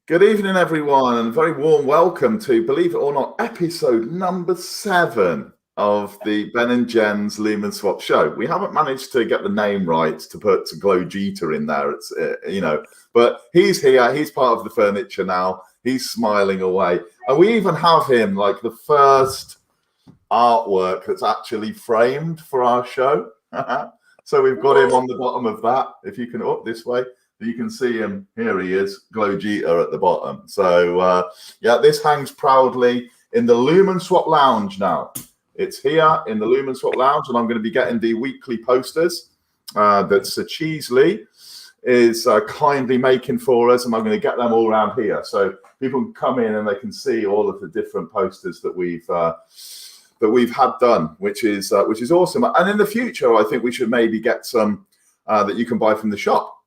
Good evening, everyone, and a very warm welcome to, believe it or not, episode number 7 of the Ben and Jen's Lumenswap show. We haven't managed to get the name right to put Glow Jeter in there. It's but he's here. He's part of the furniture now. He's smiling away, and we even have him like the first artwork that's actually framed for our show. So we've got him on the bottom of that. If you can up this way. You can see him. Here he is, Glow Jeter at the bottom. So, yeah, this hangs proudly in the Lumenswap Lounge now. It's here in the Lumenswap Lounge, and I'm going to be getting the weekly posters that Sir Cheesley is kindly making for us, and I'm going to get them all around here. So people can come in and they can see all of the different posters that we've had done, which is awesome. And in the future, I think we should maybe get some that you can buy from the shop.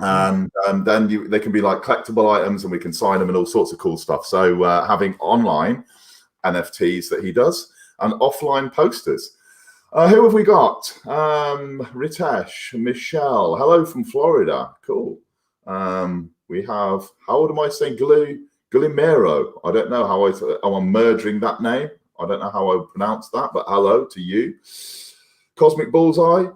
And then they can be like collectible items, and we can sign them and all sorts of cool stuff. So having online NFTs that he does and offline posters. Who have we got? Ritesh, Michelle. Hello from Florida. Cool. We have, how old am I saying? Guillemero. I don't know how I'm murdering that name. I don't know how I would pronounce that, but hello to you. Cosmic Bullseye.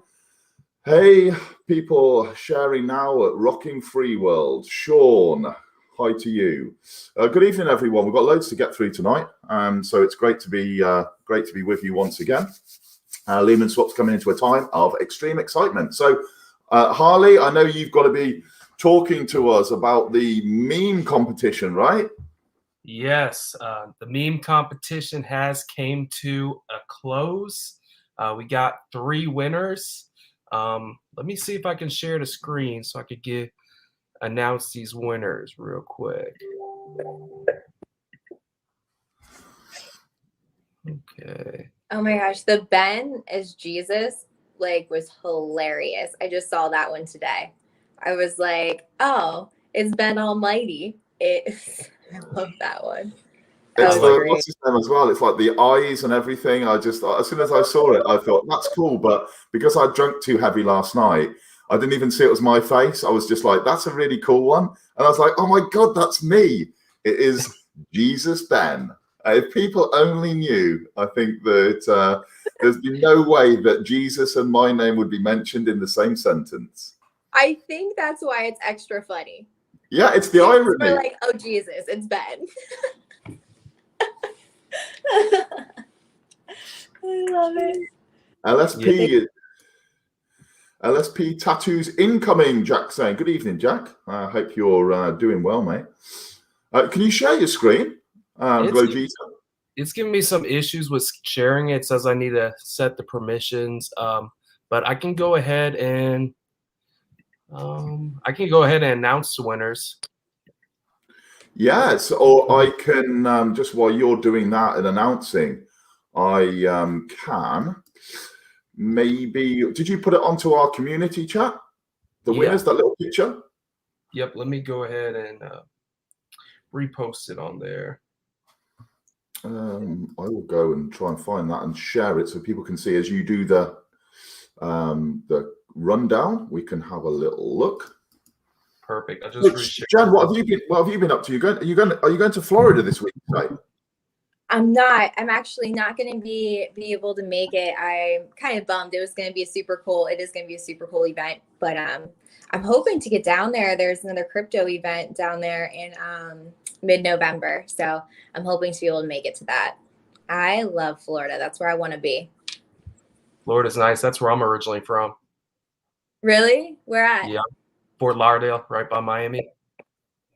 Hey, people sharing now at Rocking Free World. Sean, hi to you. Good evening, everyone. We've got loads to get through tonight, so it's great to be with you once again. Lumenswap's coming into a time of extreme excitement. So, Harley, I know you've got to be talking to us about the meme competition, right? Yes, the meme competition has came to a close. We got 3 winners. Let me see if I can share the screen so I could announce these winners real quick. Okay. Oh my gosh, the Ben as Jesus was hilarious. I just saw that one today. I was like, oh, it's Ben Almighty. I love that one. It's what's his name as well. It's like the eyes and everything. As soon as I saw it, I thought that's cool. But because I drank too heavy last night, I didn't even see it was my face. I was just like, that's a really cool one. And I was like, oh my God, that's me. It is Jesus Ben. If people only knew, I think that there's been no way that Jesus and my name would be mentioned in the same sentence. I think that's why it's extra funny. Yeah, it's the irony. We're like, oh Jesus, it's Ben. I love it. LSP tattoos incoming, Jack saying. Good evening, Jack. I hope you're doing well, mate. Can you share your screen? It's giving me some issues with sharing it. It says I need to set the permissions, but I can go ahead and announce the winners. Yes, or I can just while you're doing that and announcing, I can maybe. Did you put it onto our community chat? The winners, that little picture. Yep. Let me go ahead and repost it on there. I will go and try and find that and share it so people can see as you do the rundown. We can have a little look. Perfect. I just Jen, what have you been up to? Are you going to Florida this week? Right? I'm not. I'm actually not going to be able to make it. I'm kind of bummed. It is going to be a super cool event, but I'm hoping to get down there. There's another crypto event down there in mid-November, so I'm hoping to be able to make it to that. I love Florida. That's where I want to be. Florida's nice. That's where I'm originally from. Really? Where at? Yeah. Fort Lauderdale, right by Miami.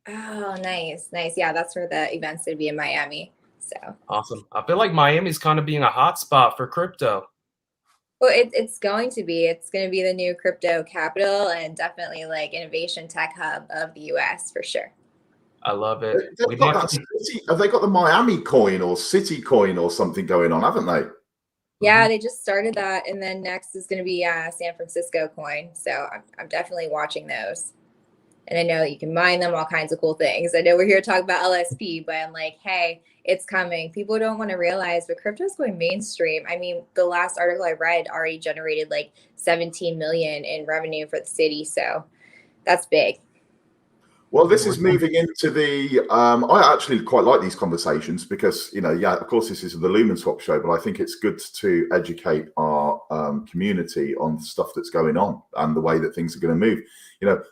Oh, nice. Yeah, that's where the event's going to be, in Miami. So awesome. I feel like Miami's kind of being a hot spot for crypto. Well, it's going to be. It's going to be the new crypto capital and definitely like innovation tech hub of the U.S. for sure. I love it. Have they got the Miami coin or City coin or something going on, haven't they? Yeah, they just started that, and then next is going to be San Francisco coin. So I'm definitely watching those. And I know that you can mine them, all kinds of cool things. I know we're here to talk about LSP, but I'm like, hey, it's coming. People don't want to realize, but crypto is going mainstream. I mean, the last article I read already generated like 17 million in revenue for the city. So that's big. Well, this is moving into the. I actually quite like these conversations because, yeah, of course, this is the Lumenswap show, but I think it's good to educate our community on stuff that's going on and the way that things are going to move.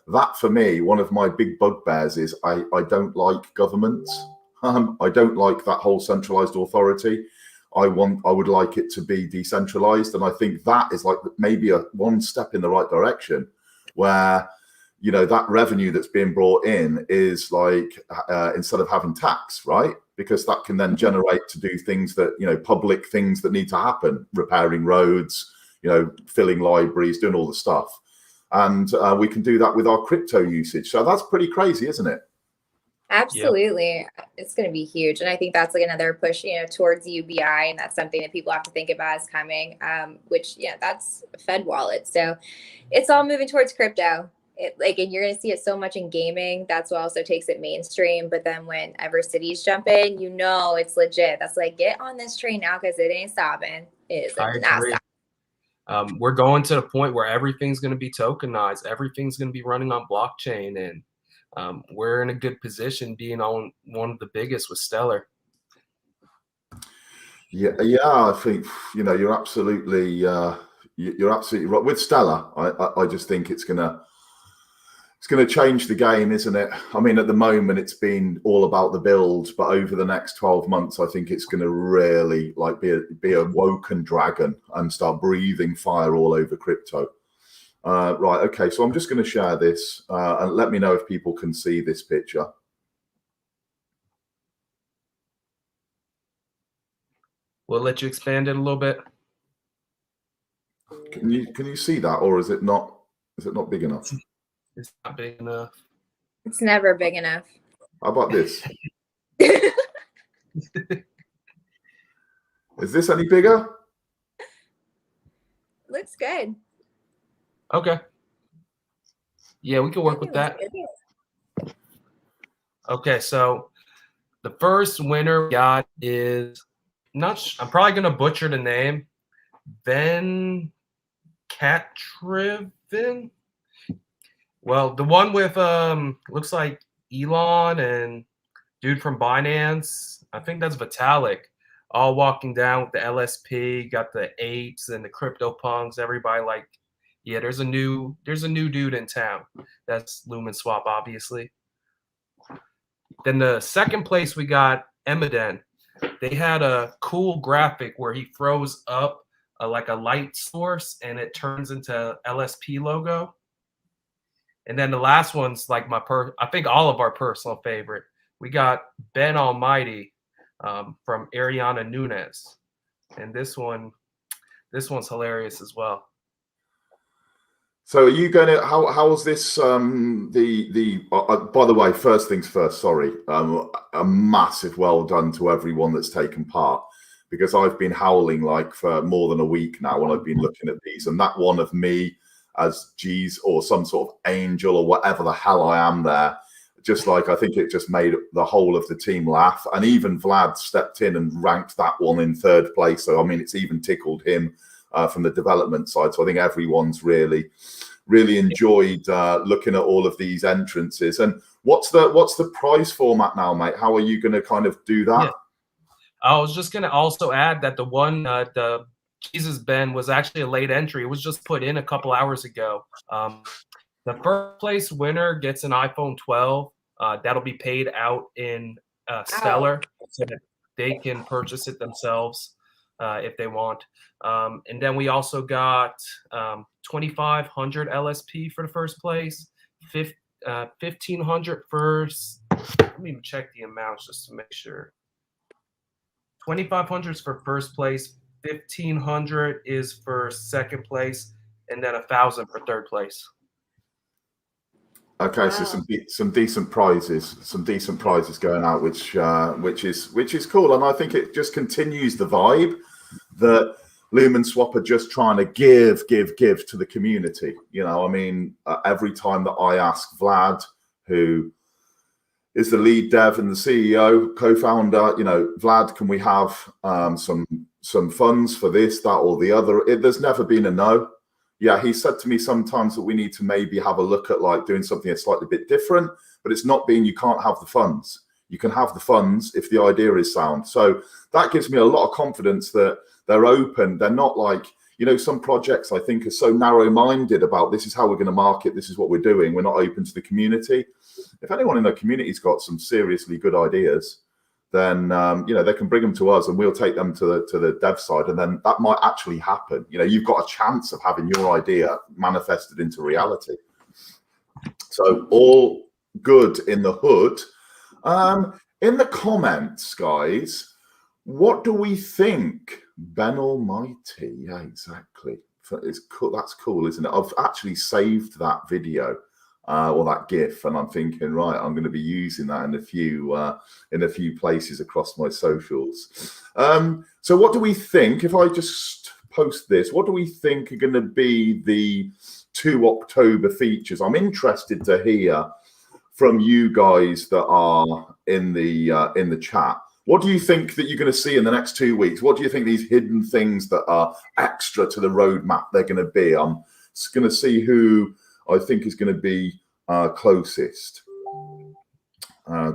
That for me, one of my big bugbears is I don't like governments. I don't like that whole centralized authority. I would like it to be decentralized, and I think that is like maybe one step in the right direction, where that revenue that's being brought in is like instead of having tax, right? Because that can then generate to do things that, public things that need to happen, repairing roads, filling libraries, doing all the stuff. And we can do that with our crypto usage. So that's pretty crazy, isn't it? Absolutely. Yep. It's going to be huge. And I think that's like another push, towards UBI. And that's something that people have to think about is coming, which, that's a Fed wallet. So it's all moving towards crypto. And you're going to see it so much in gaming. That's what also takes it mainstream. But then whenever cities jump in, it's legit. That's like, get on this train now because it ain't stopping. It is not stopping. We're going to the point where everything's going to be tokenized. Everything's going to be running on blockchain. And we're in a good position being on one of the biggest with Stellar. Yeah, I think you're absolutely right with Stellar. I just think it's gonna change the game, isn't it? I mean, at the moment it's been all about the build, but over the next 12 months, I think it's going to really be a woken dragon and start breathing fire all over crypto. Right, okay, so I'm just going to share this and let me know if people can see this picture. We'll let you expand it a little bit. Can you see that, or is it not big enough? It's not big enough. It's never big enough. How about this? Is this any bigger? Looks good. Okay. Yeah, we can work with that. Okay, so the first winner we got is I'm probably gonna butcher the name. Ben Catriven. Well, the one with looks like Elon and dude from Binance. I think that's Vitalik. All walking down with the LSP, got the apes and the crypto punks. Everybody like, yeah, there's a new dude in town. That's Lumenswap, obviously. Then the second place we got Emiden. They had a cool graphic where he throws up like a light source and it turns into LSP logo. And then the last one's like I think all of our personal favorite. We got Ben Almighty from Ariana Nunes, and this one's hilarious as well. So are you going to, how's this, by the way, first things first, sorry, a massive well done to everyone that's taken part, because I've been howling like for more than a week now when I've been looking at these, and that one of me as G's or some sort of angel or whatever the hell I am there, just like, I think it just made the whole of the team laugh. And even Vlad stepped in and ranked that one in third place. So, I mean, it's even tickled him from the development side. So I think everyone's really enjoyed looking at all of these entrances. And what's the prize format now, mate? How are you going to kind of do that? Yeah. I was just going to also add that the one, the Jesus Ben was actually a late entry. It was just put in a couple hours ago. The first place winner gets an iPhone 12. That'll be paid out in Stellar, so that they can purchase it themselves if they want. And then we also got 2,500 LSP for the first place, 1,500 first. Let me check the amounts just to make sure. 2,500 is for first place, 1,500 is for second place, and then 1,000 for third place. Okay, wow. So some decent prizes going out, which is cool, and I think it just continues the vibe that Lumenswap are just trying to give to the community. I mean, every time that I ask Vlad, who is the lead dev and the CEO, co-founder, Vlad, can we have some funds for this, that, or the other? There's never been a no. yeah, he said to me sometimes that we need to maybe have a look at like doing something a slightly bit different, but it's not being you can't have the funds. You can have the funds if the idea is sound. So that gives me a lot of confidence that they're open. They're not like, you know, some projects I think are so narrow-minded about this is how we're going to market, this is what we're doing. We're not open to the community. If anyone in the community's got some seriously good ideas, then you know, they can bring them to us and we'll take them to the dev side, and then that might actually happen. You know, you've got a chance of having your idea manifested into reality. So all good in the hood. In the comments, guys, what do we think? Ben Almighty, yeah, exactly. It's cool. That's cool, isn't it? I've actually saved that video or that GIF, and I'm thinking, right, I'm going to be using that in a few places across my socials. So, what do we think? If I just post this, what do we think are going to be the 2 October features? I'm interested to hear from you guys that are in the chat. What do you think that you're going to see in the next 2 weeks? What do you think these hidden things that are extra to the roadmap they're going to be? I'm just going to see who I think is going to be closest.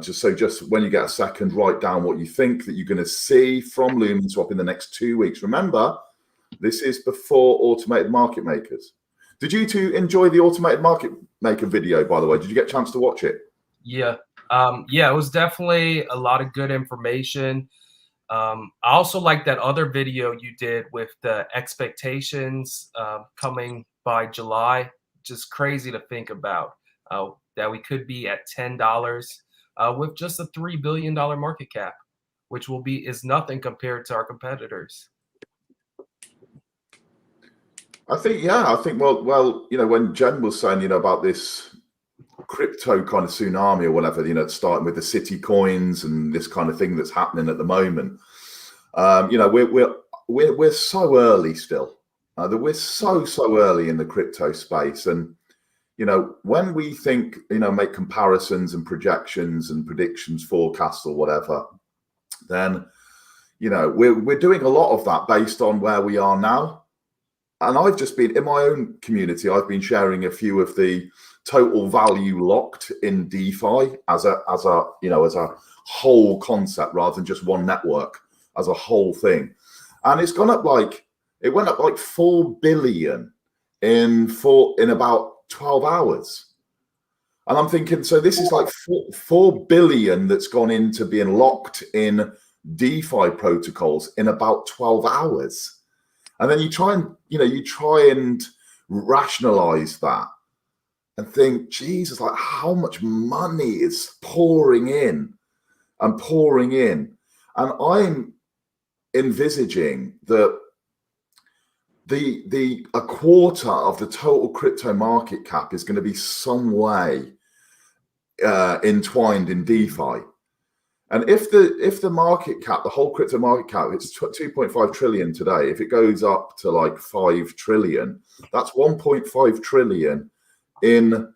Just when you get a second, write down what you think that you're going to see from Lumenswap in the next 2 weeks. Remember, this is before automated market makers. Did you two enjoy the automated market maker video, by the way? Did you get a chance to watch it? Yeah. Yeah, it was definitely a lot of good information. I also like that other video you did with the expectations coming by July. Just crazy to think about that we could be at $10 with just a $3 billion market cap, which is nothing compared to our competitors. I think, well, you know, when Jen was saying, you know, about this crypto kind of tsunami or whatever, you know, starting with the city coins and this kind of thing that's happening at the moment, you know, we're so early still. We're so early in the crypto space, and you know, when we think, you know, make comparisons and projections and predictions, forecasts or whatever, then you know, we're doing a lot of that based on where we are now. And I've just been in my own community. I've been sharing a few of the total value locked in DeFi as a whole concept rather than just one network, as a whole thing. And it's gone up it went up like 4 billion in about 12 hours. And I'm thinking, so this is like 4 billion that's gone into being locked in DeFi protocols in about 12 hours. And then you try and rationalize that and think, Jesus, like how much money is pouring in. And I'm envisaging that a quarter of the total crypto market cap is going to be some way entwined in DeFi. And if the market cap, the whole crypto market cap, it's 2.5 trillion today. If it goes up to like 5 trillion, that's 1.5 trillion in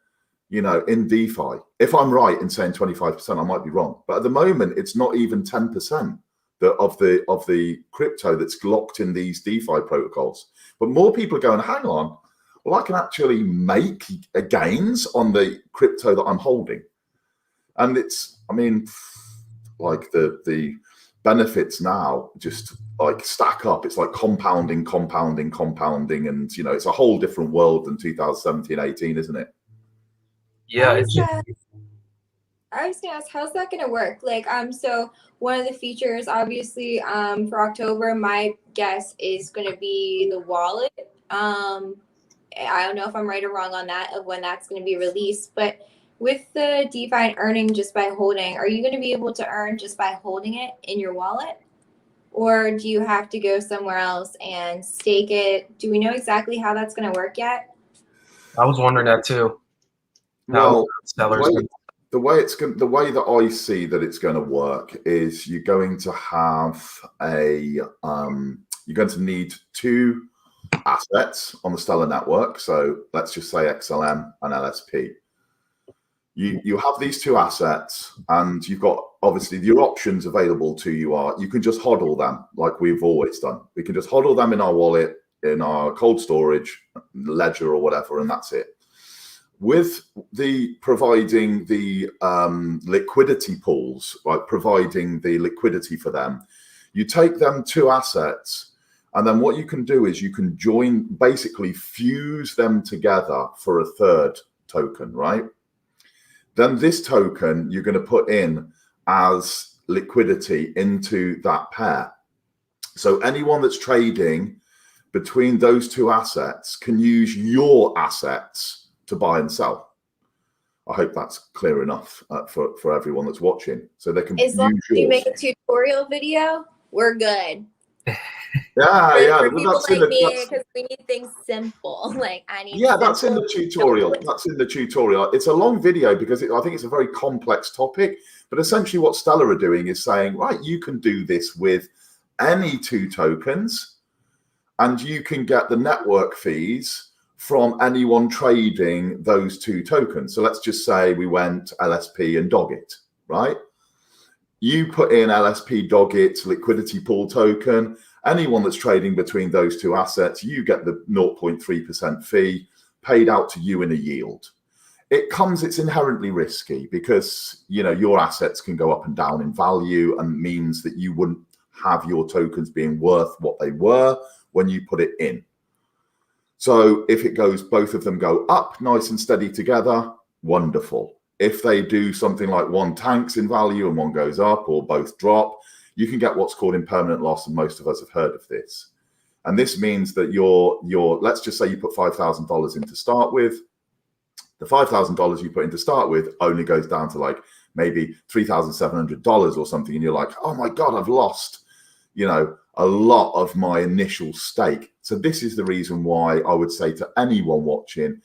DeFi. If I'm right in saying 25%, I might be wrong. But at the moment, it's not even 10% of the crypto that's locked in these DeFi protocols. But more people are going, hang on, well, I can actually make gains on the crypto that I'm holding. And it's, I mean, like the benefits now just like stack up. It's like compounding, and you know, it's a whole different world than 2017-18, isn't it? Yeah, I was gonna ask, how's that gonna work? Like, so one of the features, obviously, for October, my guess is gonna be the wallet. I don't know if I'm right or wrong on that of when that's gonna be released, but with the DeFi earning just by holding, are you going to be able to earn just by holding it in your wallet? Or do you have to go somewhere else and stake it? Do we know exactly how that's going to work yet? I was wondering that too. Well, the way that I see that it's going to work is you're going to have you're going to need 2 assets on the Stellar network. So let's just say XLM and LSP. You have these 2 assets, and you've got obviously your options available to you are you can just hodl them like we've always done. We can just hodl them in our wallet. in our cold storage ledger or whatever, and that's it. With the providing the liquidity pools, like providing the liquidity for them, you take them two assets, and then what you can do is you can join, basically fuse them together for a third token, right? Then this token you're going to put in as liquidity into that pair. So anyone that's trading between those two assets can use your assets to buy and sell. I hope that's clear enough for everyone that's watching, so they can as long use as you yours. make a tutorial video, we're good. Yeah, For people that's like me, because we need things simple. Like I need. Yeah, that's in the tutorial. That's in the tutorial. It's a long video because I think it's a very complex topic. But essentially, what Stella are doing is saying, right, you can do this with any two tokens, and you can get the network fees from anyone trading those two tokens. So let's just say we went LSP and Doggit, right? You put in LSP Doggit liquidity pool token. Anyone that's trading between those two assets, you get the 0.3% fee paid out to you in a yield. It's inherently risky because, you know, your assets can go up and down in value, and means that you wouldn't have your tokens being worth what they were when you put it in. So if it goes, both of them go up nice and steady together, wonderful. If they do something like one tanks in value and one goes up, or both drop, you can get what's called impermanent loss, and most of us have heard of this. And this means that your let's just say you put $5,000 in to start with. The $5,000 you put in to start with only goes down to like maybe $3,700 or something, and you're like, oh my God, I've lost, you know, a lot of my initial stake. So this is the reason why I would say to anyone watching,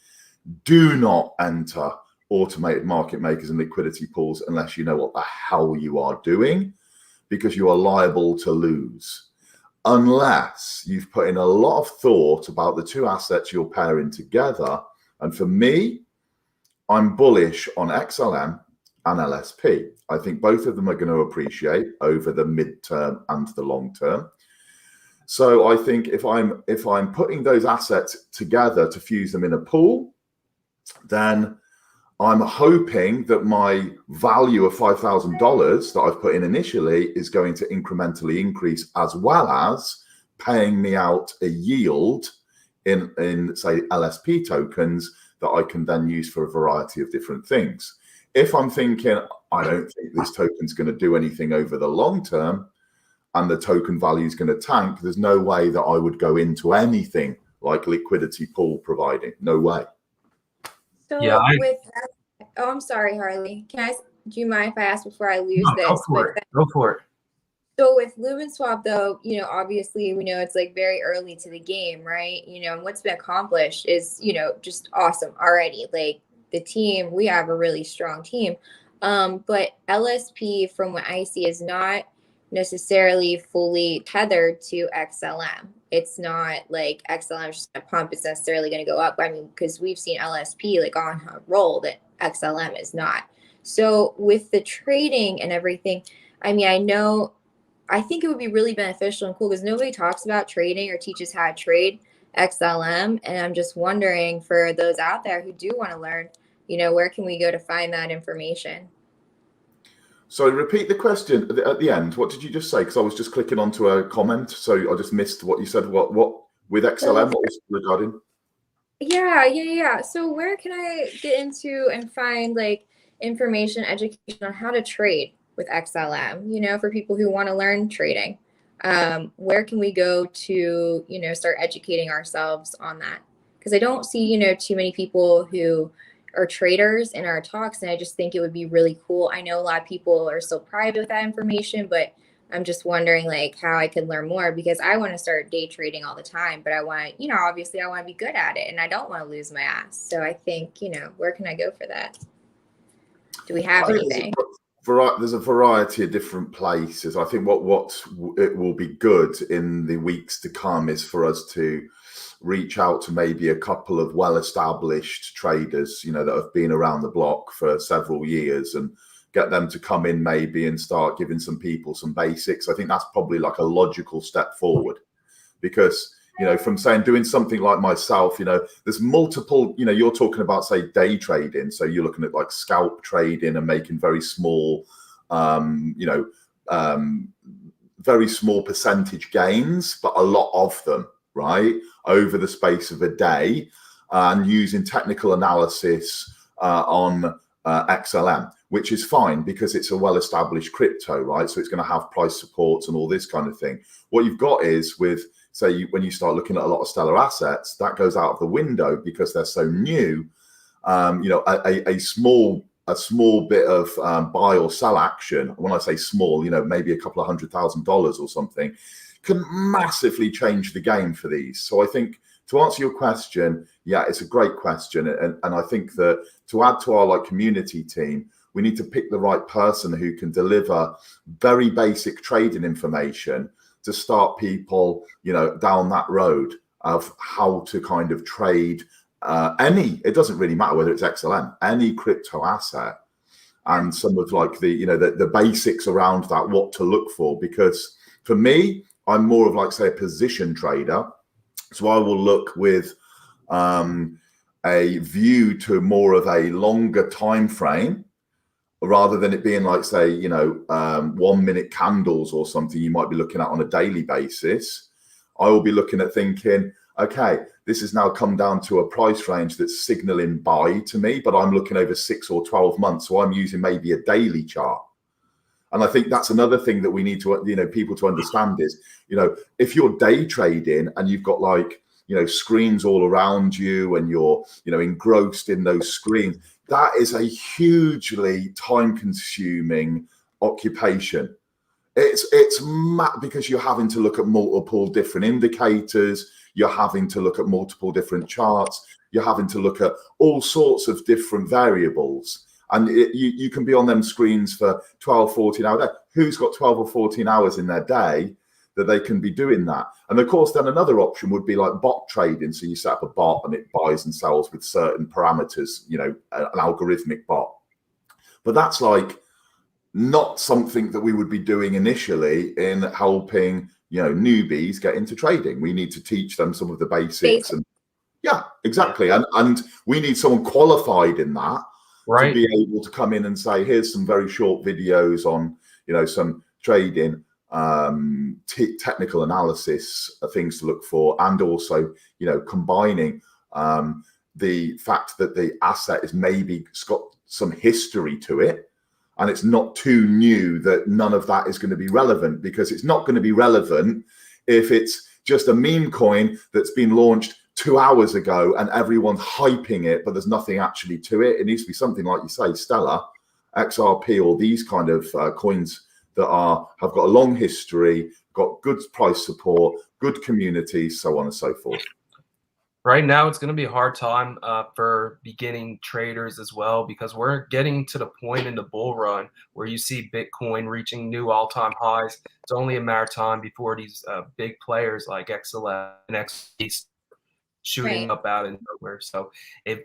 do not enter automated market makers and liquidity pools unless you know what the hell you are doing, because you are liable to lose unless you've put in a lot of thought about the two assets you're pairing together. And for me, I'm bullish on XLM and LSP. I think both of them are going to appreciate over the midterm and the long term. So I think if I'm putting those assets together to fuse them in a pool, then I'm hoping that my value of $5,000 that I've put in initially is going to incrementally increase, as well as paying me out a yield in say LSP tokens that I can then use for a variety of different things. If I'm thinking, I don't think this token's going to do anything over the long term, and the token value is going to tank, there's no way that I would go into anything like liquidity pool providing. No way. So Yeah, oh, I'm sorry, Harley. Do you mind if I ask before I lose this? Go for it. Go for it. So with Lumenswap, though, you know, obviously we know it's like very early to the game, right? You know, and what's been accomplished is, you know, just awesome already. Like the team, we have a really strong team. But LSP, from what I see, is not necessarily fully tethered to XLM. It's not like XLM is just a pump, it's necessarily going to go up. I mean, because we've seen LSP like on a roll that XLM is not. So with the trading and everything, I mean, I think it would be really beneficial and cool because nobody talks about trading or teaches how to trade XLM. And I'm just wondering, for those out there who do want to learn, you know, where can we go to find that information? So repeat the question at the end. What did you just say? Because I was just clicking onto a comment, so I just missed what you said. What with XLM? What was it regarding? Yeah. So where can I get into and find like information, education on how to trade with XLM? You know, for people who want to learn trading, where can we go to, you know, start educating ourselves on that? Because I don't see, you know, too many people who are traders in our talks, and I just think it would be really cool. I know a lot of people are still private with that information, but I'm just wondering like how I can learn more, because I want to start day trading all the time, but I want, you know, obviously I want to be good at it and I don't want to lose my ass. So I think, you know, where can I go for that? Do we have anything? There's a variety of different places. I think what it will be good in the weeks to come is for us to reach out to maybe a couple of well-established traders, you know, that have been around the block for several years, and get them to come in maybe and start giving some people some basics. I think that's probably like a logical step forward, because You know, from saying doing something like myself, you know, there's multiple, you know, you're talking about, say, day trading. So you're looking at like scalp trading and making very small, very small percentage gains, but a lot of them, right, over the space of a day, and using technical analysis on XLM, which is fine because it's a well-established crypto, right? So it's going to have price supports and all this kind of thing. What you've got is with, say, when you start looking at a lot of stellar assets, that goes out of the window because they're so new. You know, a small bit of buy or sell action, when I say small, you know, maybe a couple of $100,000 or something, can massively change the game for these. So I think, to answer your question, yeah, it's a great question. And I think that to add to our like community team, we need to pick the right person who can deliver very basic trading information to start people, you know, down that road of how to kind of trade it doesn't really matter whether it's XLM, any crypto asset, and some of like the, you know, the basics around that, what to look for. Because for me, I'm more of like, say, a position trader. So I will look with a view to more of a longer time frame, rather than it being like, say, you know, 1 minute candles or something you might be looking at on a daily basis. I will be looking at thinking, okay, this has now come down to a price range that's signaling buy to me, but I'm looking over 6 or 12 months. So I'm using maybe a daily chart. And I think that's another thing that we need to, you know, people to understand is, you know, if you're day trading and you've got like, you know, screens all around you and you're, you know, engrossed in those screens, that is a hugely time consuming occupation. It's mad because you're having to look at multiple different indicators. You're having to look at multiple different charts. You're having to look at all sorts of different variables. And you can be on them screens for 12, 14 hours a day. Who's got 12 or 14 hours in their day that they can be doing that? And of course, then another option would be like bot trading. So you set up a bot and it buys and sells with certain parameters, you know, an algorithmic bot. But that's like not something that we would be doing initially in helping, you know, newbies get into trading. We need to teach them some of the basics. And yeah, exactly. And we need someone qualified in that, right, to be able to come in and say, here's some very short videos on, you know, some trading, technical analysis, things to look for, and also, you know, combining the fact that the asset is maybe got some history to it, and it's not too new that none of that is going to be relevant, because it's not going to be relevant if it's just a meme coin that's been launched 2 hours ago and everyone's hyping it, but there's nothing actually to it. It needs to be something like you say, Stellar, XRP, or these kind of coins that have got a long history, got good price support, good community, so on and so forth. Right now, it's going to be a hard time for beginning traders as well, because we're getting to the point in the bull run where you see Bitcoin reaching new all-time highs. It's only a matter of time before these big players like XLM and XP shooting up out of nowhere. So if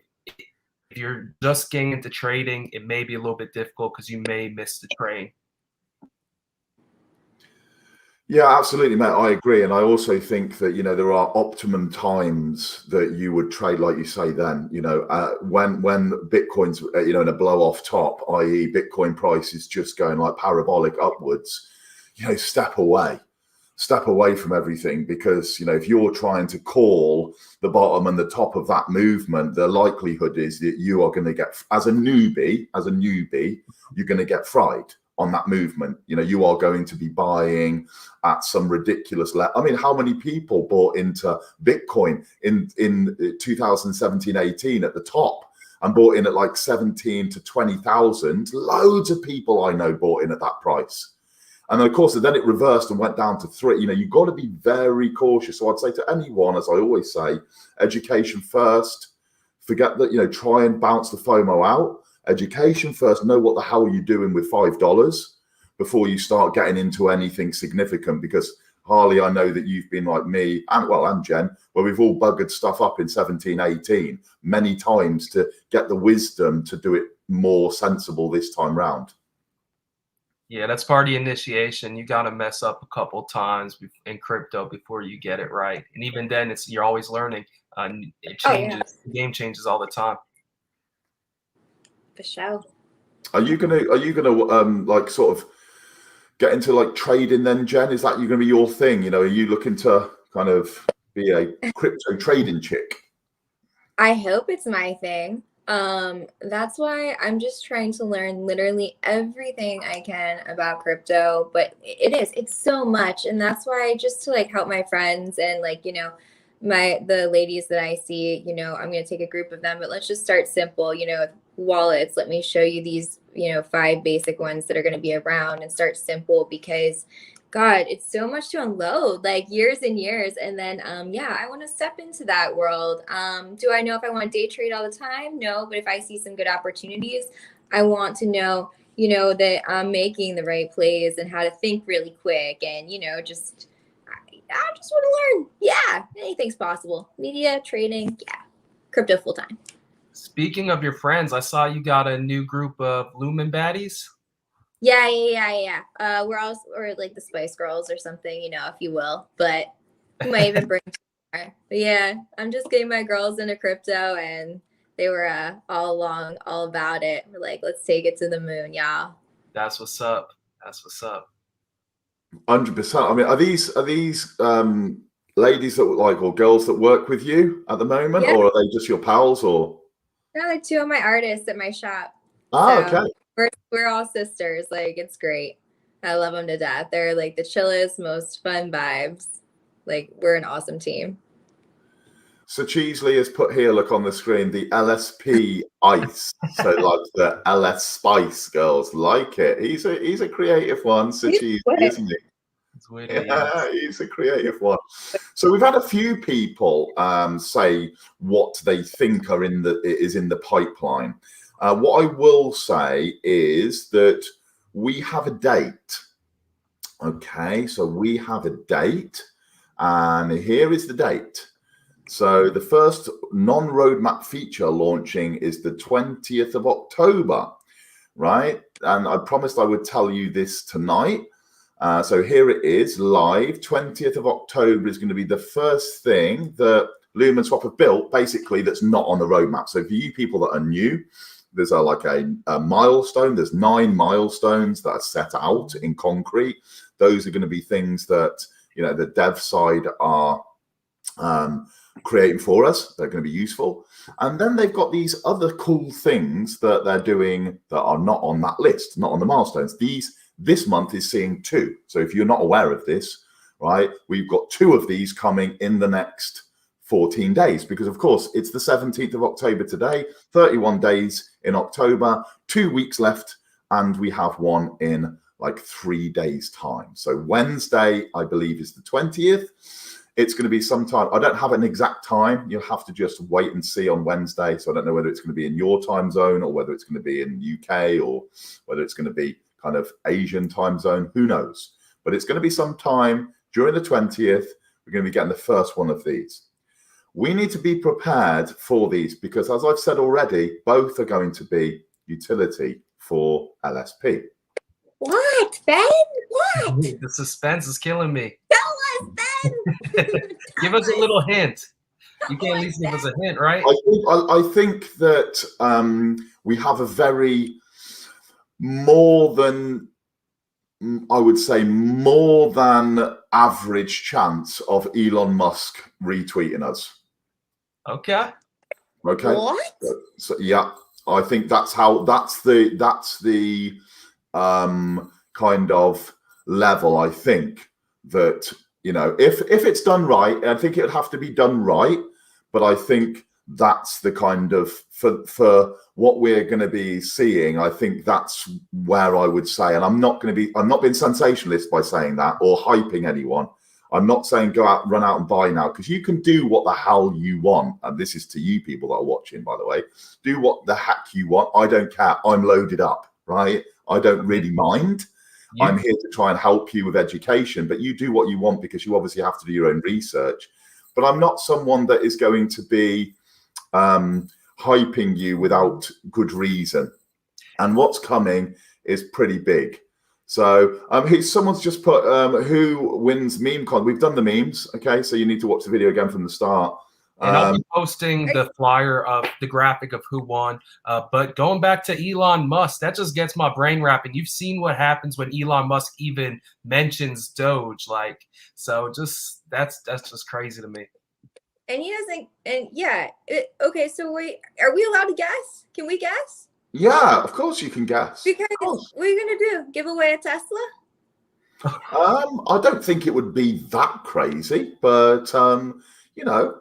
you're just getting into trading, it may be a little bit difficult because you may miss the train. Yeah, absolutely, mate. I agree. And I also think that, you know, there are optimum times that you would trade, like you say, then, you know, when Bitcoin's, you know, in a blow off top, i.e. Bitcoin price is just going like parabolic upwards, you know, step away from everything, because, you know, if you're trying to call the bottom and the top of that movement, the likelihood is that you are going to get, as a newbie, you're going to get fried on that movement. You know, you are going to be buying at some ridiculous level. I mean, how many people bought into Bitcoin in 2017, 18 at the top and bought in at like 17 to 20,000? Loads of people I know bought in at that price. And then, of course, then it reversed and went down to 3. You know, you've got to be very cautious. So I'd say to anyone, as I always say, education first. Forget that, you know, try and bounce the FOMO out. Education first. Know what the hell you're doing with $5 before you start getting into anything significant. Because Harley, I know that you've been like me, and Jen, where we've all buggered stuff up in 17, 18 many times to get the wisdom to do it more sensible this time round. Yeah, that's part of the initiation. You got to mess up a couple times in crypto before you get it right. And even then, you're always learning. It changes. Oh, yeah. The game changes all the time. For sure. Are you gonna like sort of get into like trading then, Jen? Is that you gonna be your thing? You know, are you looking to kind of be a crypto trading chick? I hope it's my thing. That's why I'm just trying to learn literally everything I can about crypto, but it's so much. And that's why, just to like help my friends and like, the ladies that I see, I'm going to take a group of them, but let's just start simple, wallets. Let me show you these, 5 basic ones that are going to be around, and start simple, because God, it's so much to unload, like years and years. And then, I want to step into that world. Do I know if I want to day trade all the time? No, but if I see some good opportunities, I want to know, that I'm making the right plays and how to think really quick. And, I just want to learn. Yeah, anything's possible. Media, trading, yeah, crypto full time. Speaking of your friends, I saw you got a new group of Lumen baddies. Yeah. We're all, or like the Spice Girls or something, if you will. But we might even bring more. But yeah, I'm just getting my girls into crypto, and they were all along all about it. We're like, let's take it to the moon, y'all. That's what's up. That's what's up. 100%. I mean, are these ladies that like, or girls that work with you at the moment, or are they just your pals, or? They're like 2 of my artists at my shop. Oh, So okay. we're all sisters. Like, it's great. I love them to death. They're like the chillest, most fun vibes. Like, we're an awesome team. So Cheesley has put here, look on the screen, the LSP Ice. So like the LS Spice girls, like it. He's a creative one, so Cheesley, isn't he? Yeah, he's a creative one. So we've had a few people say what they think is in the pipeline. What I will say is that we have a date. Okay, so we have a date, and here is the date. So the first non-roadmap feature launching is the 20th of October, right? And I promised I would tell you this tonight. So here it is, live. 20th of October is going to be the first thing that Lumenswap have built, basically, that's not on the roadmap. So for you people that are new, there's a milestone. There's 9 milestones that are set out in concrete. Those are going to be things that, the dev side are creating for us. They're going to be useful. And then they've got these other cool things that they're doing that are not on that list, not on the milestones. This month is seeing 2. So if you're not aware of this, right, we've got 2 of these coming in the next 14 days, because of course it's the 17th of October today, 31 days in October, 2 weeks left, and we have one in like 3 days time. So Wednesday, I believe, is the 20th. It's going to be sometime. I don't have an exact time. You'll have to just wait and see on Wednesday. So I don't know whether it's going to be in your time zone, or whether it's going to be in UK, or whether it's going to be kind of Asian time zone. Who knows? But it's going to be sometime during the 20th. We're going to be getting the first one of these. We need to be prepared for these, because as I've said already, both are going to be utility for LSP. What, Ben? What? The suspense is killing me. Tell us, Ben. Give us a little hint. You can at least give us a hint, right? I think that we have a very more than average chance of Elon Musk retweeting us. Okay. What? So yeah, I think that's the kind of level. I think that, if it's done right, I think it would have to be done right, but I think that's the kind of, for what we're going to be seeing, I think that's where I would say, and I'm not being sensationalist by saying that or hyping anyone. I'm not saying go out, run out and buy now, because you can do what the hell you want. And this is to you people that are watching, by the way. Do what the heck you want. I don't care. I'm loaded up, right? I don't really mind. I'm here to try and help you with education, but you do what you want, because you obviously have to do your own research. But I'm not someone that is going to be hyping you without good reason. And what's coming is pretty big. So someone's just put who wins meme con. We've done the memes, okay? So you need to watch the video again from the start. And I'll be posting the flyer of the graphic of who won. But going back to Elon Musk, that just gets my brain wrapping. You've seen what happens when Elon Musk even mentions Doge, like, so just that's just crazy to me. And he doesn't. And yeah, okay. So wait, are we allowed to guess? Can we guess? Yeah, of course you can guess. Because what are you gonna do? Give away a Tesla? I don't think it would be that crazy, but you know,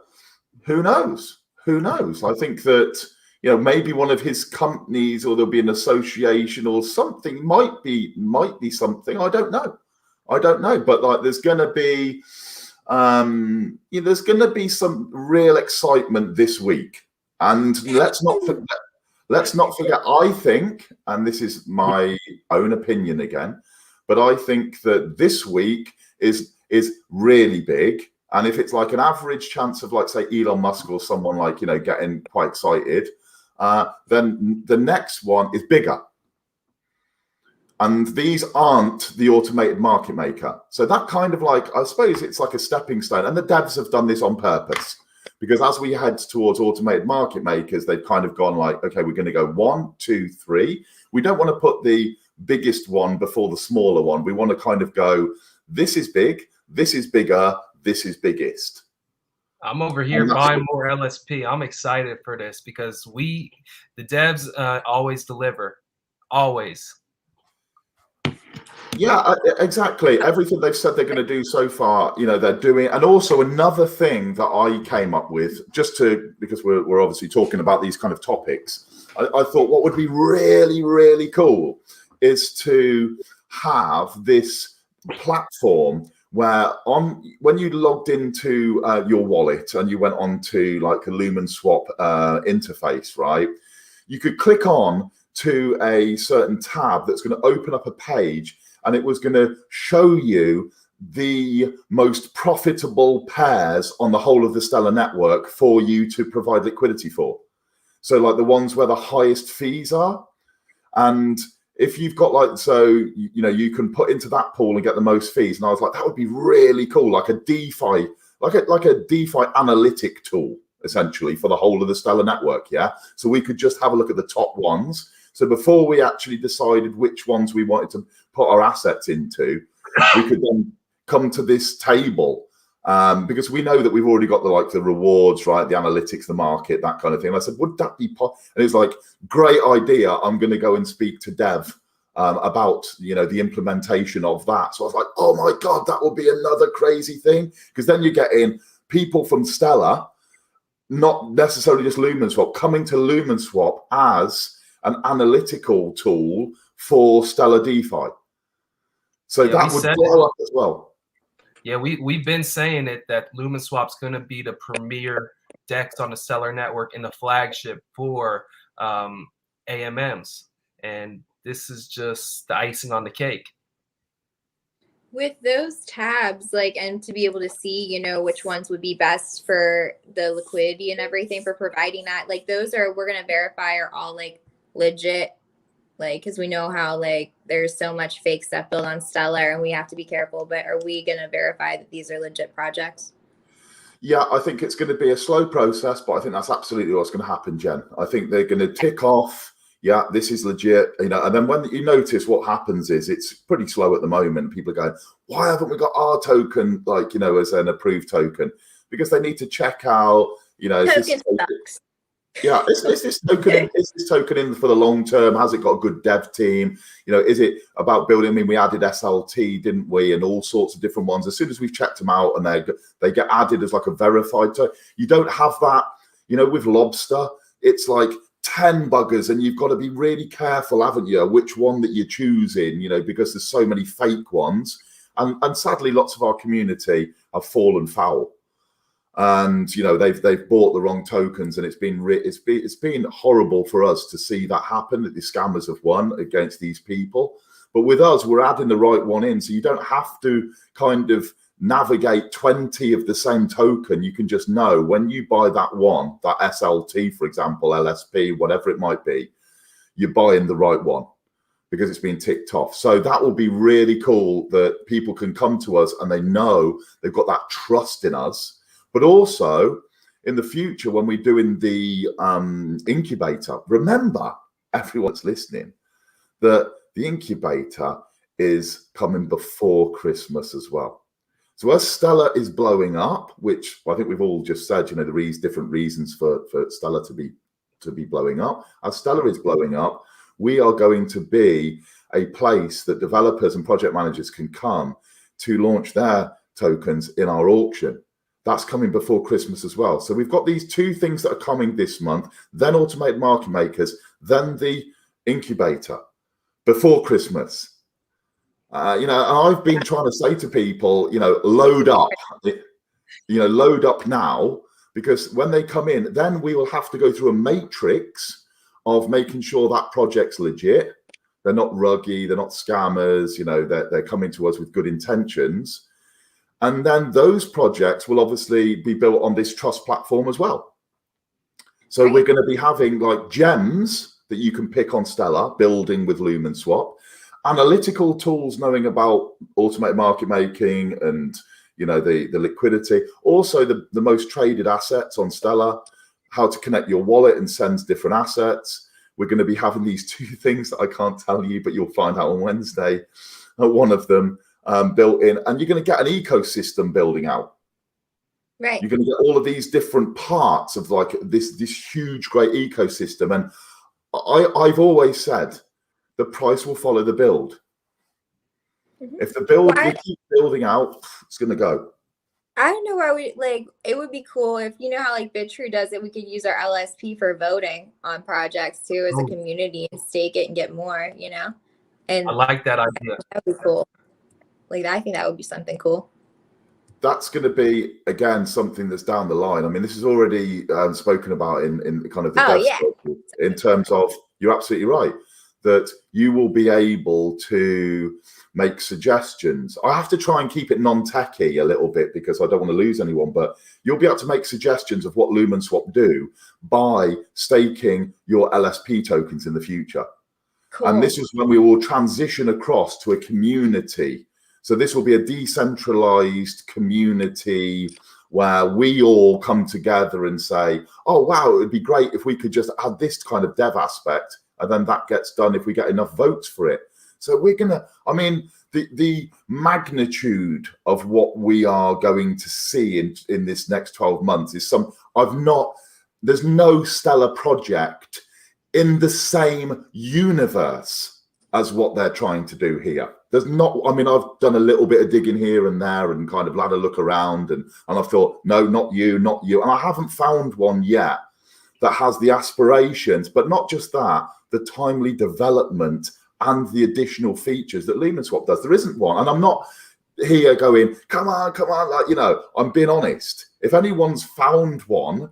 who knows? Who knows? I think that, you know, maybe one of his companies, or there'll be an association or something. Might be something. I don't know. But like, there's going to be, there's going to be some real excitement this week, and let's not forget. I think, and this is my own opinion again, but I think that this week is really big. And if it's like an average chance of, like, say, Elon Musk or someone, like, you know, getting quite excited, then the next one is bigger. And these aren't the automated market maker. So that kind of, like, I suppose it's like a stepping stone. And the devs have done this on purpose, because as we head towards automated market makers, they've kind of gone like, okay, we're going to go 1, 2, 3. We don't want to put the biggest one before the smaller one. We want to kind of go, this is big, this is bigger, this is biggest. I'm over here buying more LSP. I'm excited for this because the devs always deliver, always. Yeah, exactly. Everything they've said they're going to do so far, you know, they're doing. And also another thing that I came up with, because we're obviously talking about these kind of topics, I thought what would be really, really cool is to have this platform where when you logged into your wallet and you went on to like a Lumenswap interface, right, you could click on to a certain tab that's going to open up a page, and it was going to show you the most profitable pairs on the whole of the Stellar network for you to provide liquidity for. So like the ones where the highest fees are. And if you've got like, so, you know, you can put into that pool and get the most fees. And I was like, that would be really cool. Like a DeFi, like a DeFi analytic tool, essentially, for the whole of the Stellar network. Yeah. So we could just have a look at the top ones. So before we actually decided which ones we wanted to put our assets into, we could then come to this table, because we know that we've already got the rewards, right? The analytics, the market, that kind of thing. And I said, would that be possible? And it's like, great idea. I'm going to go and speak to Dev about, you know, the implementation of that. So I was like, oh my God, that will be another crazy thing. Because then you get in people from Stellar, not necessarily just Lumenswap, coming to Lumenswap as an analytical tool for Stellar DeFi. So that would blow up as well. Yeah, we've been saying it, that Lumenswap's going to be the premier DEX on the Stellar network and the flagship for AMMs. And this is just the icing on the cake. With those tabs, like, and to be able to see, you know, which ones would be best for the liquidity and everything for providing that, like, those we're going to verify are all like legit, like, because we know how like there's so much fake stuff built on Stellar and we have to be careful. But are we going to verify that these are legit projects? Yeah, I think it's going to be a slow process, but I think that's absolutely what's going to happen, Jen. I think they're going to tick off, yeah, this is legit, you know, and then when you notice what happens is it's pretty slow at the moment. People are going, why haven't we got our token, like, you know, as an approved token? Because they need to check out, you know, yeah, is this token in for the long term? Has it got a good dev team? You know, is it about building? I mean, we added SLT, didn't we? And all sorts of different ones. As soon as we've checked them out and they get added as like a verified token. You don't have that, you know, with Lobster. It's like 10 buggers, and you've got to be really careful, haven't you, which one that you're choosing, you know, because there's so many fake ones. And sadly, lots of our community have fallen foul. And you know, they've bought the wrong tokens, and it's been horrible for us to see that happen, that the scammers have won against these people. But with us, we're adding the right one in, so you don't have to kind of navigate 20 of the same token. You can just know when you buy that one, that SLT, for example, LSP, whatever it might be, you're buying the right one, because it's been ticked off. So that will be really cool that people can come to us and they know they've got that trust in us. But also in the future, when we're doing the incubator, remember, everyone's listening, that the incubator is coming before Christmas as well. So as Stellar is blowing up, which I think we've all just said, you know, the different reasons for Stellar to be blowing up. As Stellar is blowing up, we are going to be a place that developers and project managers can come to launch their tokens in our auction. That's coming before Christmas as well. So we've got these two things that are coming this month, then automated market makers, then the incubator before Christmas. You know, and I've been trying to say to people, you know, load up now, because when they come in, then we will have to go through a matrix of making sure that project's legit. They're not ruggy, they're not scammers, you know, they're coming to us with good intentions. And then those projects will obviously be built on this trust platform as well. So we're going to be having like gems that you can pick on Stellar, building with Lumenswap, analytical tools knowing about automated market making and, you know, the liquidity, also the most traded assets on Stellar, how to connect your wallet and send different assets. We're going to be having these two things that I can't tell you, but you'll find out on Wednesday, one of them built in, and you're going to get an ecosystem building out. Right. You're going to get all of these different parts of like this huge, great ecosystem. And I've always said the price will follow the build. If the build we keep building out, it's going to go. I don't know where we like. It would be cool if, you know how like BitTrue does it. We could use our LSP for voting on projects too as a community and stake it and get more. You know, and I like that idea. That'd be cool. Like I think that would be something cool. That's going to be again something that's down the line. I mean, this is already spoken about in kind of the dev circle, in terms of, you're absolutely right, that you will be able to make suggestions. I have to try and keep it non-techy a little bit because I don't want to lose anyone, but you'll be able to make suggestions of what Lumenswap do by staking your LSP tokens in the future. Cool. And this is when we will transition across to a community. So this will be a decentralized community where we all come together and say, oh, wow, it would be great if we could just add this kind of dev aspect, and then that gets done if we get enough votes for it. So we're going to, I mean, the magnitude of what we are going to see in this next 12 months is there's no Stellar project in the same universe as what they're trying to do here. There's not, I mean, I've done a little bit of digging here and there and kind of had a look around, and I've thought, no, not you. And I haven't found one yet that has the aspirations, but not just that, the timely development and the additional features that Lumenswap does. There isn't one. And I'm not here going, come on, like, you know, I'm being honest. If anyone's found one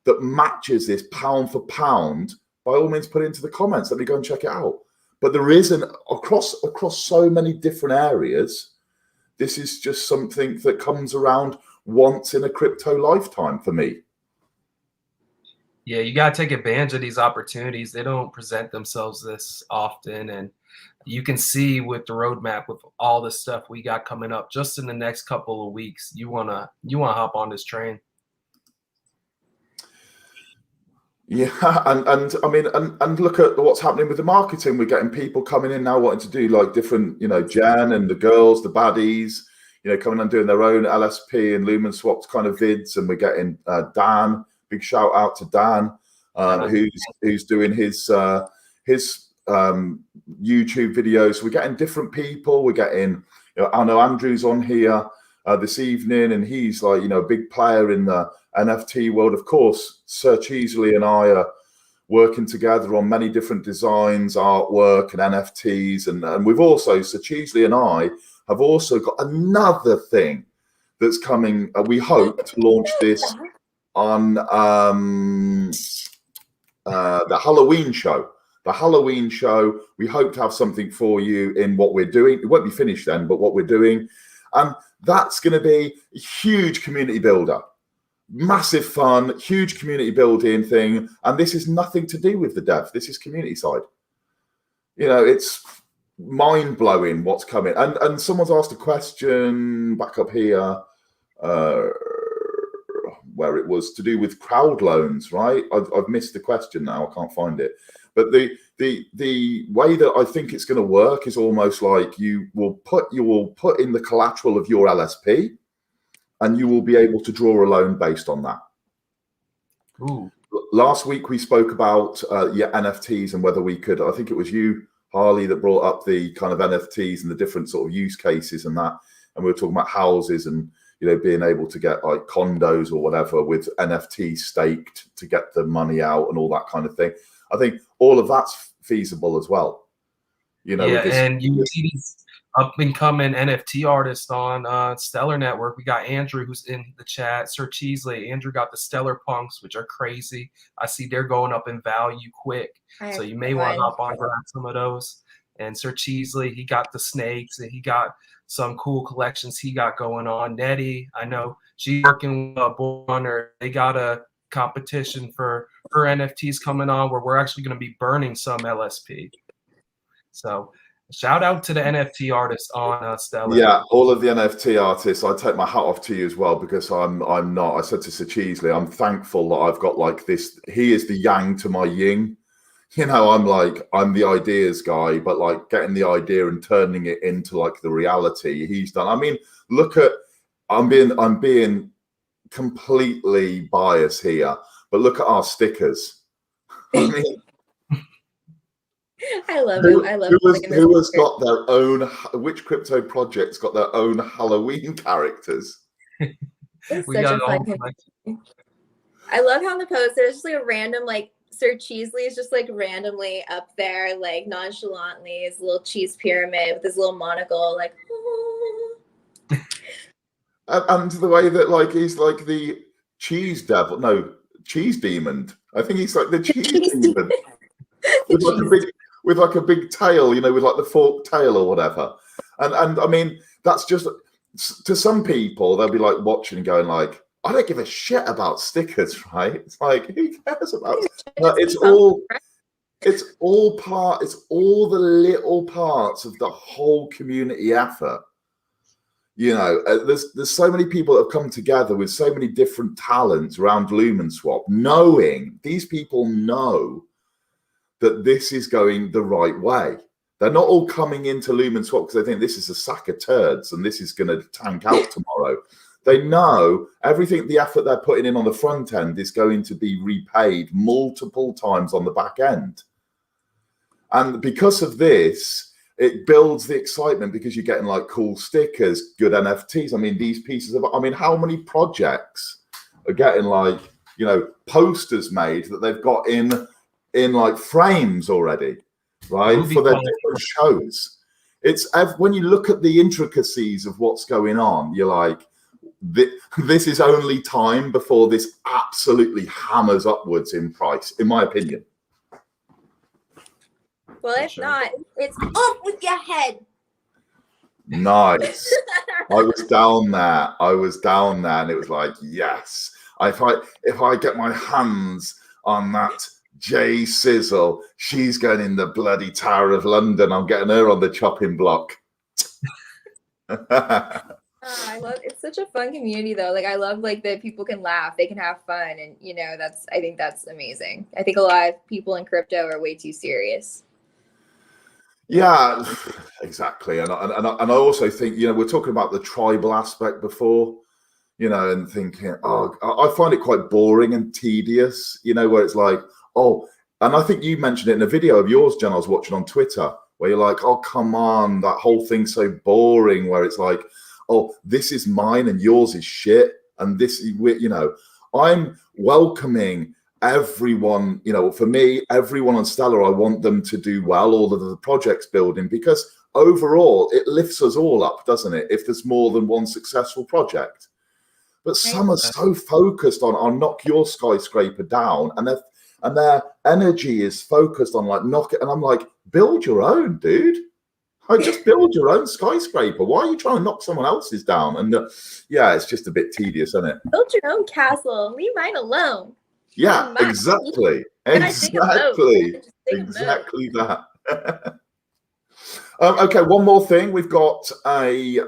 that matches this pound for pound, by all means put it into the comments. Let me go and check it out. But there isn't, across so many different areas, this is just something that comes around once in a crypto lifetime for me. Yeah, you got to take advantage of these opportunities. They don't present themselves this often. And you can see with the roadmap, with all the stuff we got coming up just in the next couple of weeks, you wanna hop on this train. Yeah, and I mean, and look at what's happening with the marketing. We're getting people coming in now wanting to do like different, you know, Jen and the girls, the baddies, you know, coming and doing their own LSP and Lumenswap kind of vids. And we're getting Dan, big shout out to Dan, who's doing his YouTube videos. We're getting different people. We're getting, you know, I know Andrew's on here this evening, and he's like, you know, a big player in the NFT world. Of course, Sir Cheesley and I are working together on many different designs, artwork, and NFTs. And we've also, Sir Cheesley and I have also got another thing that's coming. We hope to launch this on the Halloween show. The Halloween show, we hope to have something for you in what we're doing. It won't be finished then, but what we're doing. And that's going to be a huge community builder. Massive fun, huge community building thing. And this is nothing to do with the dev. This is community side. You know, it's mind-blowing what's coming. And someone's asked a question back up here where it was to do with crowd loans, right? I've missed the question now, I can't find it. But the way that I think it's going to work is almost like you will put in the collateral of your LSP, and you will be able to draw a loan based on that. Ooh. Last week we spoke about NFTs and whether we could, I think it was you, Harley, that brought up the kind of NFTs and the different sort of use cases and that. And we were talking about houses and, you know, being able to get like condos or whatever with NFTs staked to get the money out and all that kind of thing. I think all of that's feasible as well. You know, yeah, and you see these up and coming NFT artists on Stellar Network. We got Andrew, who's in the chat. Sir Cheesley. Andrew got the Stellar Punks, which are crazy. I see they're going up in value quick. So you may want to hop on grab some of those. And Sir Cheesley, he got the snakes, and he got some cool collections he got going on. Nettie, I know she's working with Bullrunner. They got a competition for her NFTs coming on where we're actually going to be burning some LSP. So shout out to the NFT artists on Stellar. Yeah, all of the NFT artists, I take my hat off to you as well, because I'm not, I said to Sir Cheesley, I'm thankful that I've got like this, he is the yang to my yin. You know, I'm the ideas guy, but like getting the idea and turning it into like the reality he's done. I mean, look at, I'm being completely biased here, but look at our stickers. I mean, I love it. I love it. Who has got their own, which crypto project's got their own Halloween characters? It's such a fun community. I love how in the post there's just like a random, like, Sir Cheesley is just like randomly up there, like nonchalantly, his little cheese pyramid with his little monocle, like, oh. And the way that like he's like the cheese devil, no, cheese demon. I think he's like the cheese demon with like a big tail, you know, with like the forked tail or whatever. And I mean, that's just, to some people, they'll be like watching and going like, I don't give a shit about stickers, right? It's like, who cares about it's all the little parts of the whole community effort. You know, there's so many people that have come together with so many different talents around Lumenswap, knowing, these people know that this is going the right way. They're not all coming into Lumenswap because they think this is a sack of turds and this is going to tank out tomorrow. They know everything, the effort they're putting in on the front end is going to be repaid multiple times on the back end. And because of this, it builds the excitement because you're getting like cool stickers, good NFTs. I mean, these pieces of, I mean, how many projects are getting like, you know, posters made that they've got in like frames already, right? For their different shows. It's, when you look at the intricacies of what's going on, you're like, this is only time before this absolutely hammers upwards in price, in my opinion. Well, if not, it's up with your head. Nice. I was down there, and it was like, yes. If I get my hands on that J Sizzle, she's going in the bloody Tower of London. I'm getting her on the chopping block. I love, it's such a fun community though. Like I love like that people can laugh, they can have fun, and you know, I think that's amazing. I think a lot of people in crypto are way too serious. Yeah, exactly. And I also think, you know, we're talking about the tribal aspect before, you know, and thinking, oh, I find it quite boring and tedious, you know, where it's like, oh, and I think you mentioned it in a video of yours, Jenna, I was watching on Twitter, where you're like, oh, come on, that whole thing's so boring, where it's like, oh, this is mine and yours is shit. And this, you know, I'm welcoming everyone, you know, for me, everyone on Stellar, I want them to do well, all of the projects building, because overall it lifts us all up, doesn't it? If there's more than one successful project. But some are so focused on knock your skyscraper down, and their energy is focused on like knock it. And I'm like, build your own, dude. Like, just build your own skyscraper. Why are you trying to knock someone else's down? And yeah, it's just that tedious, isn't it? Build your own castle. Leave mine alone. Yeah, exactly. Exactly that. Okay, one more thing. We've got a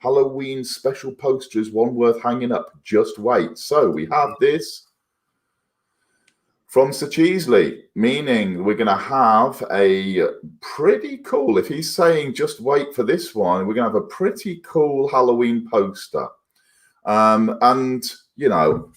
Halloween special posters, one worth hanging up. Just wait. So we have this from Sir Cheesley, meaning we're going to have a pretty cool, if he's saying just wait for this one, we're going to have a pretty cool Halloween poster. And, you know,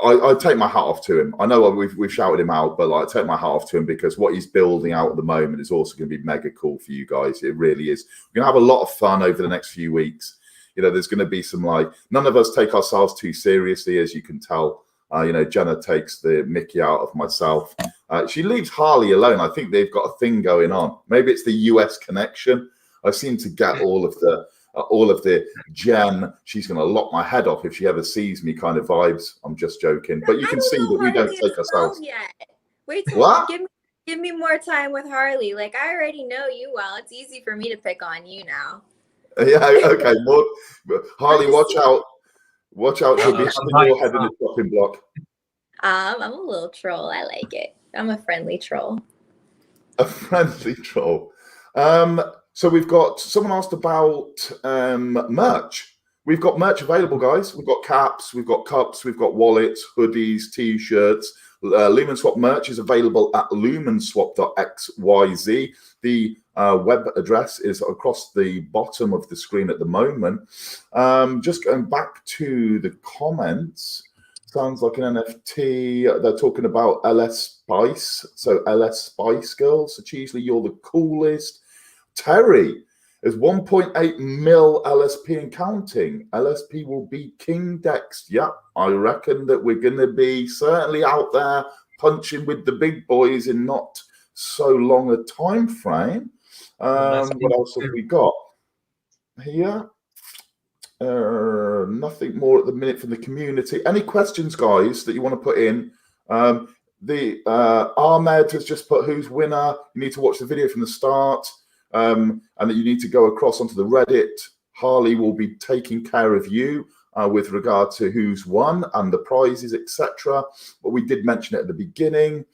I take my hat off to him. I know we've shouted him out, but like, I take my hat off to him because what he's building out at the moment is also going to be mega cool for you guys. It really is. We're going to have a lot of fun over the next few weeks. You know, there's going to be some, like, none of us take ourselves too seriously, as you can tell. You know, Jenna takes the mickey out of myself. She leaves Harley alone. I think they've got a thing going on. Maybe it's the US connection. I seem to get all of the Jen, she's going to lock my head off if she ever sees me kind of vibes. I'm just joking. But you can see that we don't take ourselves. Yet. Wait till what? Give me more time with Harley. Like, I already know you well. It's easy for me to pick on you now. Yeah, okay. Well, Harley, watch out. Watch out, she'll be having your head in the chopping block. I'm a little troll. I like it. I'm a friendly troll. A friendly troll. So we've got, someone asked about merch. We've got merch available, guys. We've got caps, we've got cups, we've got wallets, hoodies, t-shirts. Lumenswap merch is available at lumenswap.xyz. The web address is across the bottom of the screen at the moment. Just going back to the comments, sounds like an NFT. They're talking about LS Spice. So LS Spice girls. So Cheesley, you're the coolest. Terry is 1.8 mil LSP and counting. LSP will be King Dex. Yeah, I reckon that we're going to be certainly out there punching with the big boys in not so long a time frame. What else have we got here? Nothing more at the minute from the community. Any questions, guys, that you want to put in? Ahmed has just put who's winner. You need to watch the video from the start. And that you need to go across onto the Reddit. Harley will be taking care of you with regard to who's won and the prizes, etc. But we did mention it at the beginning.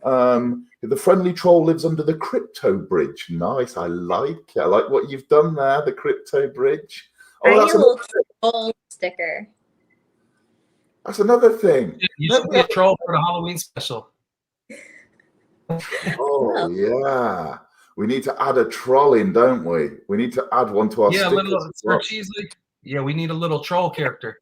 The friendly troll lives under the crypto bridge. Nice, I like it. I like what you've done there, the crypto bridge. Oh, that's a little troll sticker. That's another thing. You should be a troll for the Halloween special. Oh, yeah. We need to add a troll in, don't we? We need to add one to our stickers. Yeah, we need a little troll character.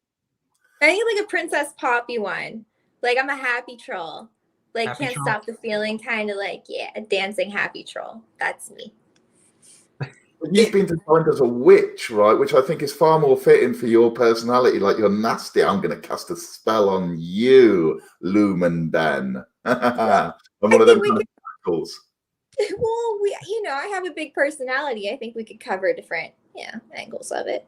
I need like a Princess Poppy one. Like, I'm a happy troll. Like, happy can't troll. Stop the feeling, kind of like, yeah, a dancing happy troll. That's me. You've been defined as a witch, right? Which I think is far more fitting for your personality. Like, you're nasty. I'm going to cast a spell on you, Lumen Ben. I'm one of them kind of titles. Well, I have a big personality. I think we could cover different, angles of it.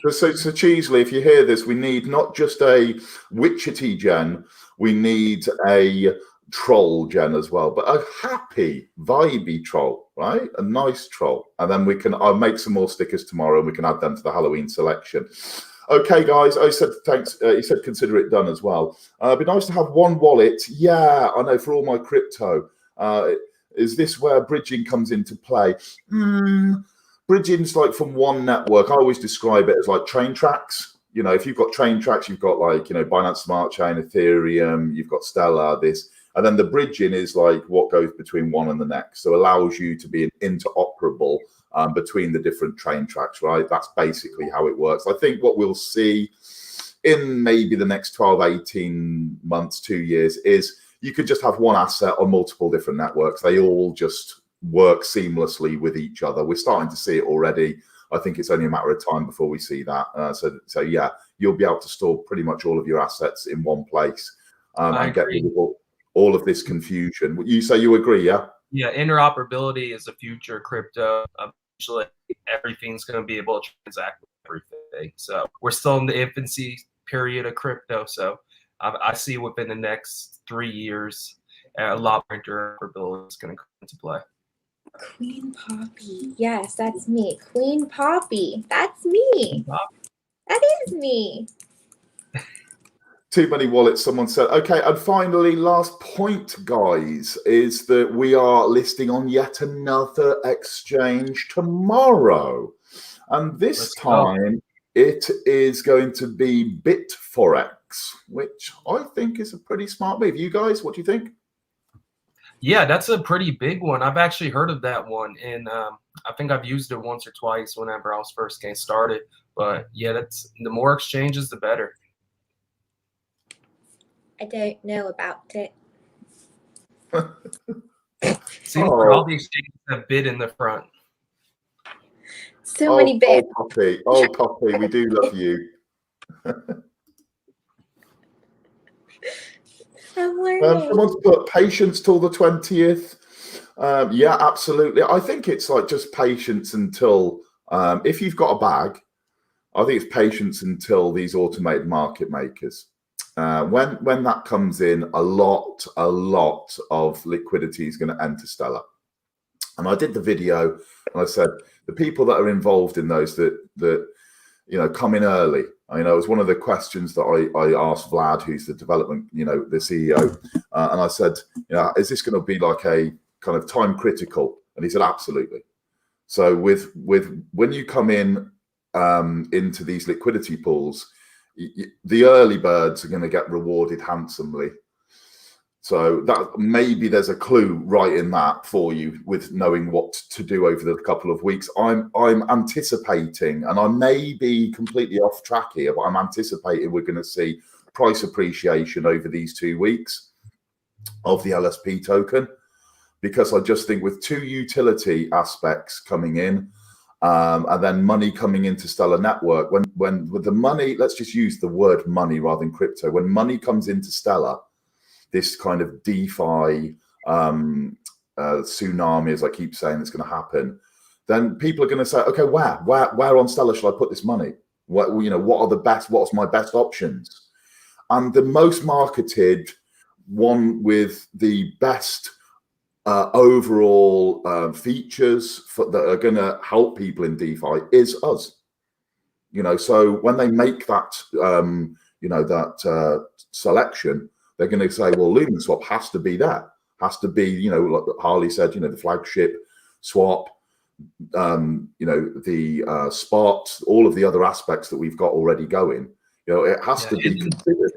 So Cheesley, if you hear this, we need not just a witchetty Jen, we need a troll Jen as well, but a happy, vibey troll, right? A nice troll. And then I'll make some more stickers tomorrow and we can add them to the Halloween selection. Okay, guys, I said thanks. He said consider it done as well. It'd be nice to have one wallet. Yeah, I know, for all my crypto. Is this where bridging comes into play? Bridging's like from one network. I always describe it as like train tracks. You know, if you've got train tracks, you've got like, Binance Smart Chain, Ethereum, you've got Stellar, this. And then the bridging is like what goes between one and the next. So allows you to be interoperable between the different train tracks, right? That's basically how it works. I think what we'll see in maybe the next 12, 18 months, 2 years is you could just have one asset on multiple different networks. They all just work seamlessly with each other. We're starting to see it already. I think it's only a matter of time before we see that. So yeah, you'll be able to store pretty much all of your assets in one place and get rid of all of this confusion. You say you agree, yeah? Yeah, interoperability is the future of crypto. Eventually, everything's going to be able to transact with everything. So we're still in the infancy period of crypto. So I see within the next 3 years, a lot more interoperability is going to come into play. Queen Poppy. Yes, that's me. Queen Poppy. That's me. That is me. Too many wallets, someone said. Okay, and finally, last point, guys, is that we are listing on yet another exchange tomorrow. And this time it is going to be Bitforex, which I think is a pretty smart move. You guys, what do you think? Yeah, that's a pretty big one. I've actually heard of that one, and I think I've used it once or twice whenever I was first getting started. But yeah, that's the more exchanges, the better. I don't know about it. Seems like all the exchanges have bid in the front. So many bids. Oh, Poppy, we do love you. I'm learning. Someone's put patience till the 20th. Yeah, absolutely. I think it's like just patience until, if you've got a bag, I think it's patience until these automated market makers. When that comes in, a lot of liquidity is going to enter Stellar. And I did the video and I said, the people that are involved in those that come in early. It was one of the questions that I asked Vlad, who's the development, the CEO, and I said, is this going to be like a kind of time critical? And he said, absolutely. So with when you come in into these liquidity pools, the early birds are going to get rewarded handsomely. So that maybe there's a clue right in that for you with knowing what to do over the couple of weeks. I'm anticipating, and I may be completely off track here, but I'm anticipating we're going to see price appreciation over these 2 weeks of the LSP token, because I just think with two utility aspects coming in, and then money coming into Stellar Network, when with the money, let's just use the word money rather than crypto, when money comes into Stellar, this kind of DeFi tsunami, as I keep saying, that's going to happen, then people are going to say, okay, where on Stellar should I put this money? What's my best options? And the most marketed one with the best overall features that are going to help people in DeFi is us. So when they make that selection, they're going to say, well, Lumenswap has to be there, has to be, like Harley said, the flagship swap, the spot, all of the other aspects that we've got already going. It has to be considered.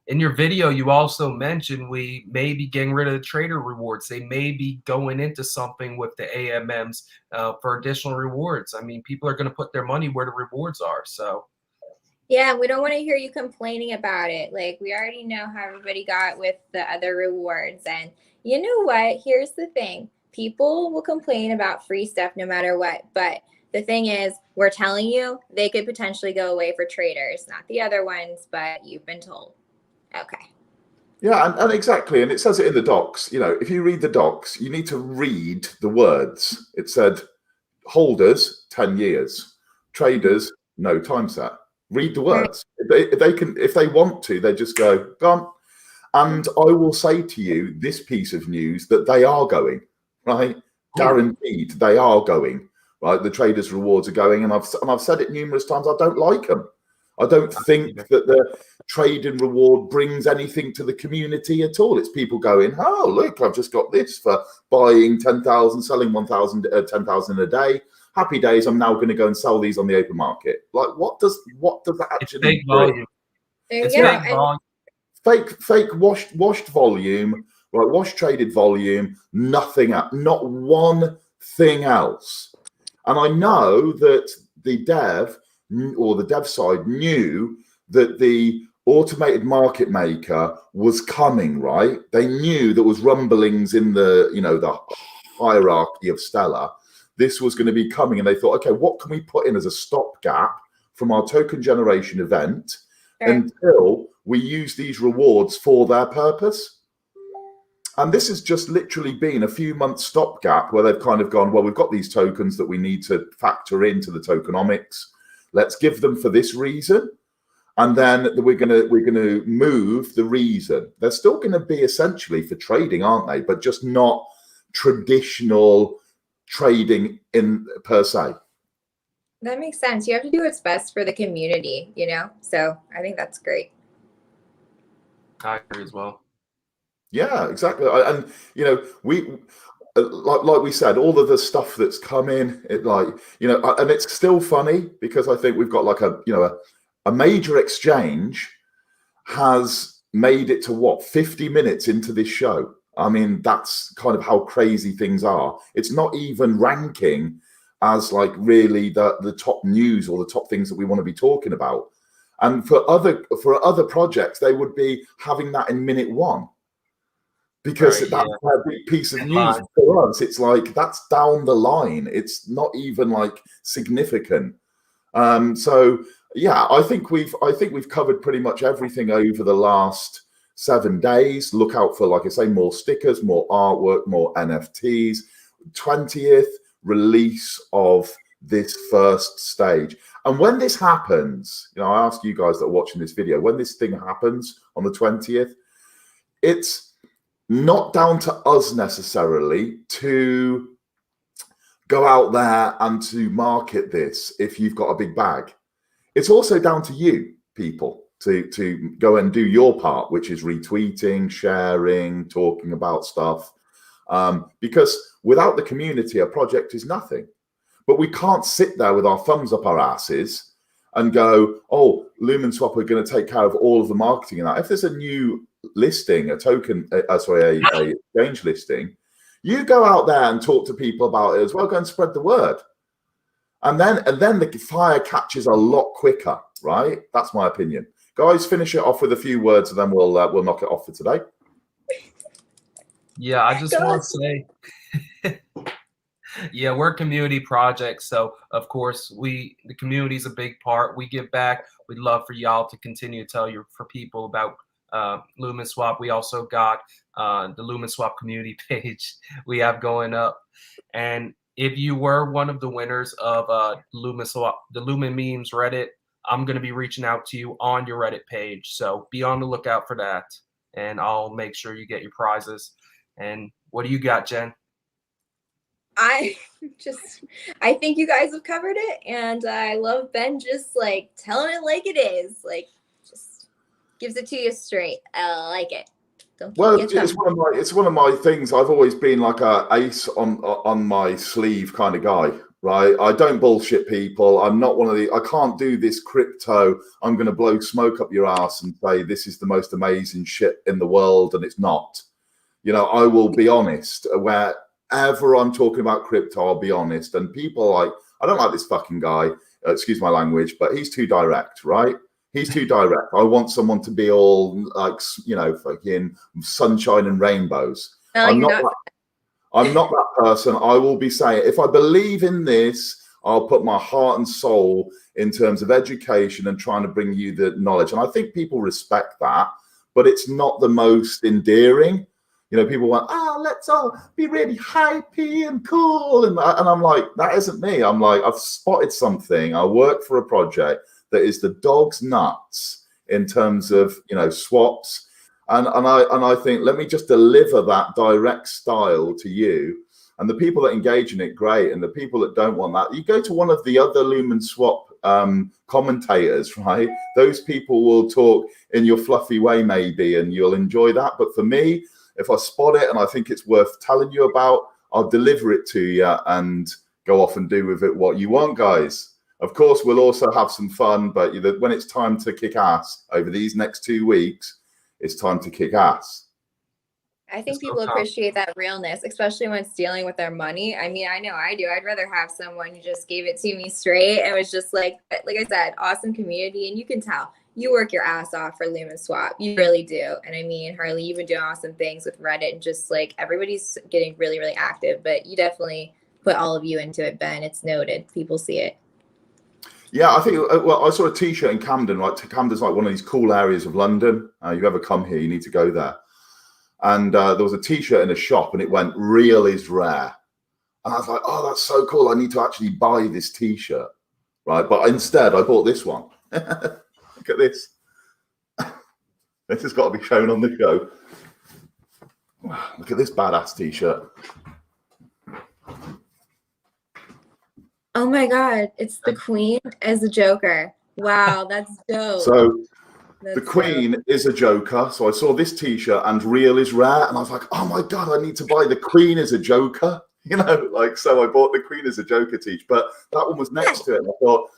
In your video, you also mentioned we may be getting rid of the trader rewards. They may be going into something with the AMMs for additional rewards. I mean, people are going to put their money where the rewards are. So, yeah, we don't want to hear you complaining about it. Like, we already know how everybody got with the other rewards. And you know what? Here's the thing. People will complain about free stuff no matter what. But the thing is, we're telling you they could potentially go away for traders, not the other ones, but you've been told. Okay. Yeah, and exactly. And it says it in the docs. If you read the docs, you need to read the words. It said holders, 10 years, traders, no time set. Read the words. If they want to, they just go, gone. And I will say to you this piece of news that they are going, right? Guaranteed, they are going, right? The traders' rewards are going. And I've said it numerous times, I don't like them. I don't think that the trade and reward brings anything to the community at all. It's people going, oh, look, I've just got this for buying 10,000, selling 1,000, 10,000 a day. Happy days. I'm now going to go and sell these on the open market. Like, what does that actually bring? It's fake volume. Fake washed volume, right? Washed traded volume, nothing else, not one thing else. And I know that the dev or the dev side knew that the automated market maker was coming, right? They knew there was rumblings in the, the hierarchy of Stellar. This was going to be coming, and they thought, okay, what can we put in as a stopgap from our token generation event until we use these rewards for their purpose? And this has just literally been a few months stopgap where they've kind of gone, well, we've got these tokens that we need to factor into the tokenomics. Let's give them for this reason. And then we're going to move the reason. They're still going to be essentially for trading, aren't they? But just not traditional trading in per se. That makes sense. You have to do what's best for the community, So I think that's great. I agree as well. Yeah, exactly. And you know, we like we said, all of the stuff that's come in, it like, you know, and it's still funny because I think we've got like a major exchange has made it to what, 50 minutes into this show. I mean, that's kind of how crazy things are. It's not even ranking as like really the top news or the top things that we want to be talking about. And for other projects, they would be having that in minute one, because Right, that's yeah. a big piece of And news. For us, it's like that's down the line. It's not even like significant. So yeah, I think we've covered pretty much everything over the last 7 days. Look out for, like I say, more stickers, more artwork, more NFTs. 20th release of this first stage. And when this happens, you know, I ask you guys that are watching this video, when this thing happens on the 20th, it's not down to us necessarily to go out there and to market this if you've got a big bag. It's also down to you, people, to go and do your part, which is retweeting, sharing, talking about stuff. Because without the community, a project is nothing. But we can't sit there with our thumbs up our asses and go, oh, Lumenswap are going to take care of all of the marketing and that. If there's a new listing, a token, a exchange listing, you go out there and talk to people about it as well. Go and spread the word, and then the fire catches a lot quicker, right? That's my opinion. Guys, finish it off with a few words, and then we'll knock it off for today. Yeah, I just want to say, yeah, we're a community project, so of course the community is a big part. We give back. We'd love for y'all to continue to tell for people about Lumenswap. We also got the Lumenswap community page we have going up, and if you were one of the winners of Lumenswap, the Lumen Memes Reddit, I'm going to be reaching out to you on your Reddit page, so be on the lookout for that, and I'll make sure you get your prizes. And what do you got, Jen? I think you guys have covered it, and I love Ben just like telling it like it is, like just gives it to you straight. I like it. Well, it's one of my things. I've always been like a ace on my sleeve kind of guy, right? I don't bullshit people. I'm not one of the. I can't do this crypto. I'm going to blow smoke up your ass and say this is the most amazing shit in the world, and it's not. You know, I will be honest. Wherever I'm talking about crypto, I'll be honest. And people are like, I don't like this fucking guy. Excuse my language, but he's too direct, right? He's too direct. I want someone to be all like, you know, fucking sunshine and rainbows. I'm not that person. I will be saying, if I believe in this, I'll put my heart and soul in terms of education and trying to bring you the knowledge. And I think people respect that, but it's not the most endearing. You know, people want, let's all be really hypey and cool. And I'm like, that isn't me. I'm like, I've spotted something. I work for a project that is the dog's nuts in terms of, you know, swaps. And I think, let me just deliver that direct style to you. And the people that engage in it, great. And the people that don't want that, you go to one of the other Lumenswap commentators, right? Those people will talk in your fluffy way maybe, and you'll enjoy that. But for me, if I spot it and I think it's worth telling you about, I'll deliver it to you and go off and do with it what you want, guys. Of course, we'll also have some fun, but when it's time to kick ass over these next 2 weeks, it's time to kick ass. I think people appreciate that realness, especially when it's dealing with their money. I mean, I know I do. I'd rather have someone who just gave it to me straight and was just like I said, awesome community. And you can tell you work your ass off for Lumenswap. You really do. And I mean, Harley, you've been doing awesome things with Reddit, and just like everybody's getting really, really active. But you definitely put all of you into it, Ben. It's noted. People see it. Yeah, I think, well, I saw a T-shirt in Camden, right? Camden's like one of these cool areas of London. You ever come here, you need to go there. And there was a T-shirt in a shop, and it went, real is rare. And I was like, oh, that's so cool. I need to actually buy this T-shirt, right? But instead, I bought this one. Look at this. This has got to be shown on the show. Look at this badass T-shirt. Oh my God, it's the Queen as the Joker. Wow, that's dope. So The Queen is a joker. So I saw this t-shirt and real is rare. And I was like, oh my God, I need to buy the Queen is a joker. You know, like, so I bought the Queen is a joker t-shirt, but that one was next to it. And I thought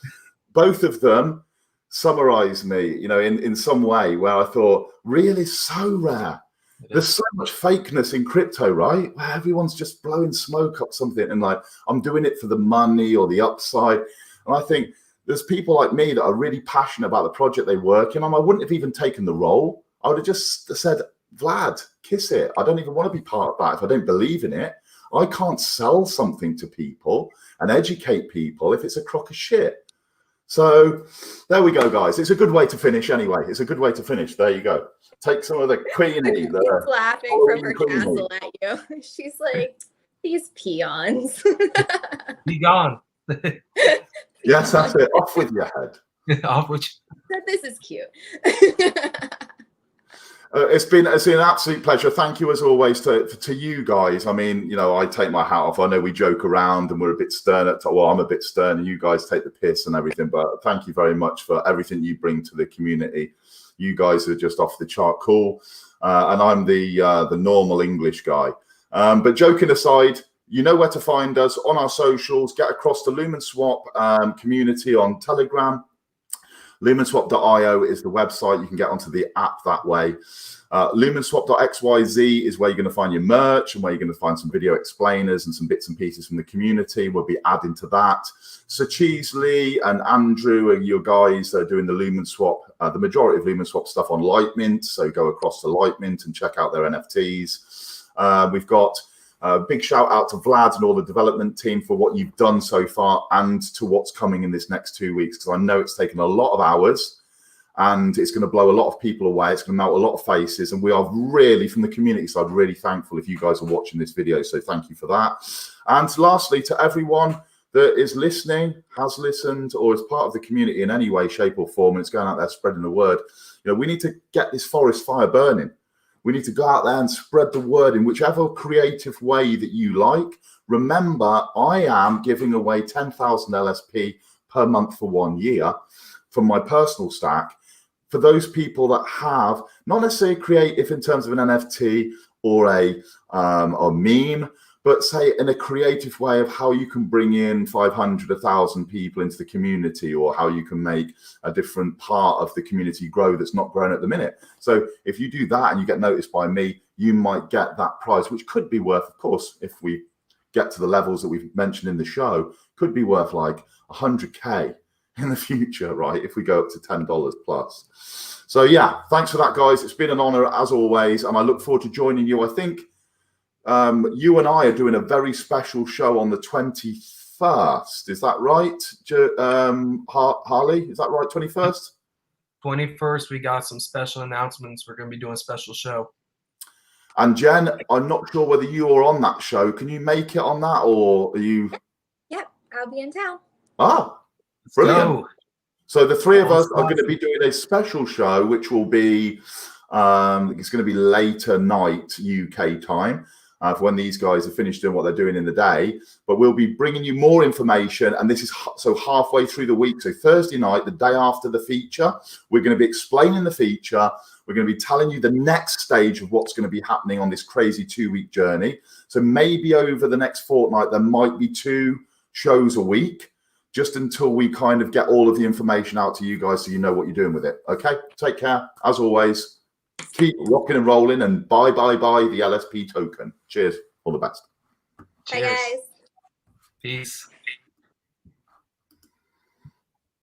both of them summarize me, you know, in some way where I thought real is so rare. There's so much fakeness in crypto, right? Where everyone's just blowing smoke up something and like, I'm doing it for the money or the upside. And I think there's people like me that are really passionate about the project they work in. I wouldn't have even taken the role. I would have just said, Vlad, kiss it. I don't even want to be part of that if I don't believe in it. I can't sell something to people and educate people if it's a crock of shit. So there we go, guys. It's a good way to finish anyway. It's a good way to finish. There you go. Take some of the Queenie. She's laughing from her castle at you. She's like, these peons. Be gone. Yes, that's it. Off with your head. Off with This is cute. It's been an absolute pleasure. Thank you as always to you guys. I mean, you know, I take my hat off. I know we joke around and we're a bit stern well, I'm a bit stern and you guys take the piss and everything, but thank you very much for everything you bring to the community. You guys are just off the chart cool. And I'm the normal English guy. But joking aside, you know where to find us on our socials. Get across the Lumenswap community on Telegram. Lumenswap.io is the website. You can get onto the app that way. Lumenswap.xyz is where you're going to find your merch and where you're going to find some video explainers and some bits and pieces from the community. We'll be adding to that. So Cheesley and Andrew are your guys that are doing the Lumenswap, the majority of Lumenswap stuff on Lightmint. So go across to Lightmint and check out their NFTs. We've got a big shout out to Vlad and all the development team for what you've done so far and to what's coming in this next 2 weeks, because I know it's taken a lot of hours and it's going to blow a lot of people away. It's going to melt a lot of faces. And we are really, from the community side, really thankful if you guys are watching this video. So thank you for that. And lastly, to everyone that is listening, has listened, or is part of the community in any way, shape or form, and it's going out there spreading the word, you know, we need to get this forest fire burning. We need to go out there and spread the word in whichever creative way that you like. Remember, I am giving away 10,000 LSP per month for 1 year from my personal stack for those people that have not necessarily creative in terms of an NFT or a meme, but say in a creative way of how you can bring in 500, 1,000 people into the community, or how you can make a different part of the community grow that's not growing at the minute. So if you do that and you get noticed by me, you might get that prize, which could be worth, of course, if we get to the levels that we've mentioned in the show, could be worth like 100K in the future, right? If we go up to $10 plus. So yeah, thanks for that, guys. It's been an honor as always. And I look forward to joining you. I think you and I are doing a very special show on the 21st. Is that right, Harley? Is that right, 21st? 21st, we got some special announcements. We're going to be doing a special show. And Jen, I'm not sure whether you are on that show. Can you make it on that, or are you? Yep, I'll be in town. Ah, brilliant. Go. So the three of us are going to be doing a special show, which will be, it's going to be later night UK time. For when these guys have finished doing what they're doing in the day, but we'll be bringing you more information. And this is so halfway through the week. So Thursday night, the day after the feature, we're going to be explaining the feature. We're going to be telling you the next stage of what's going to be happening on this crazy 2-week journey. So maybe over the next fortnight, there might be 2 shows a week, just until we kind of get all of the information out to you guys so you know what you're doing with it. Okay, take care. As always, keep rocking and rolling, and buy the LSP token. Cheers. All the best. Bye, guys. Peace.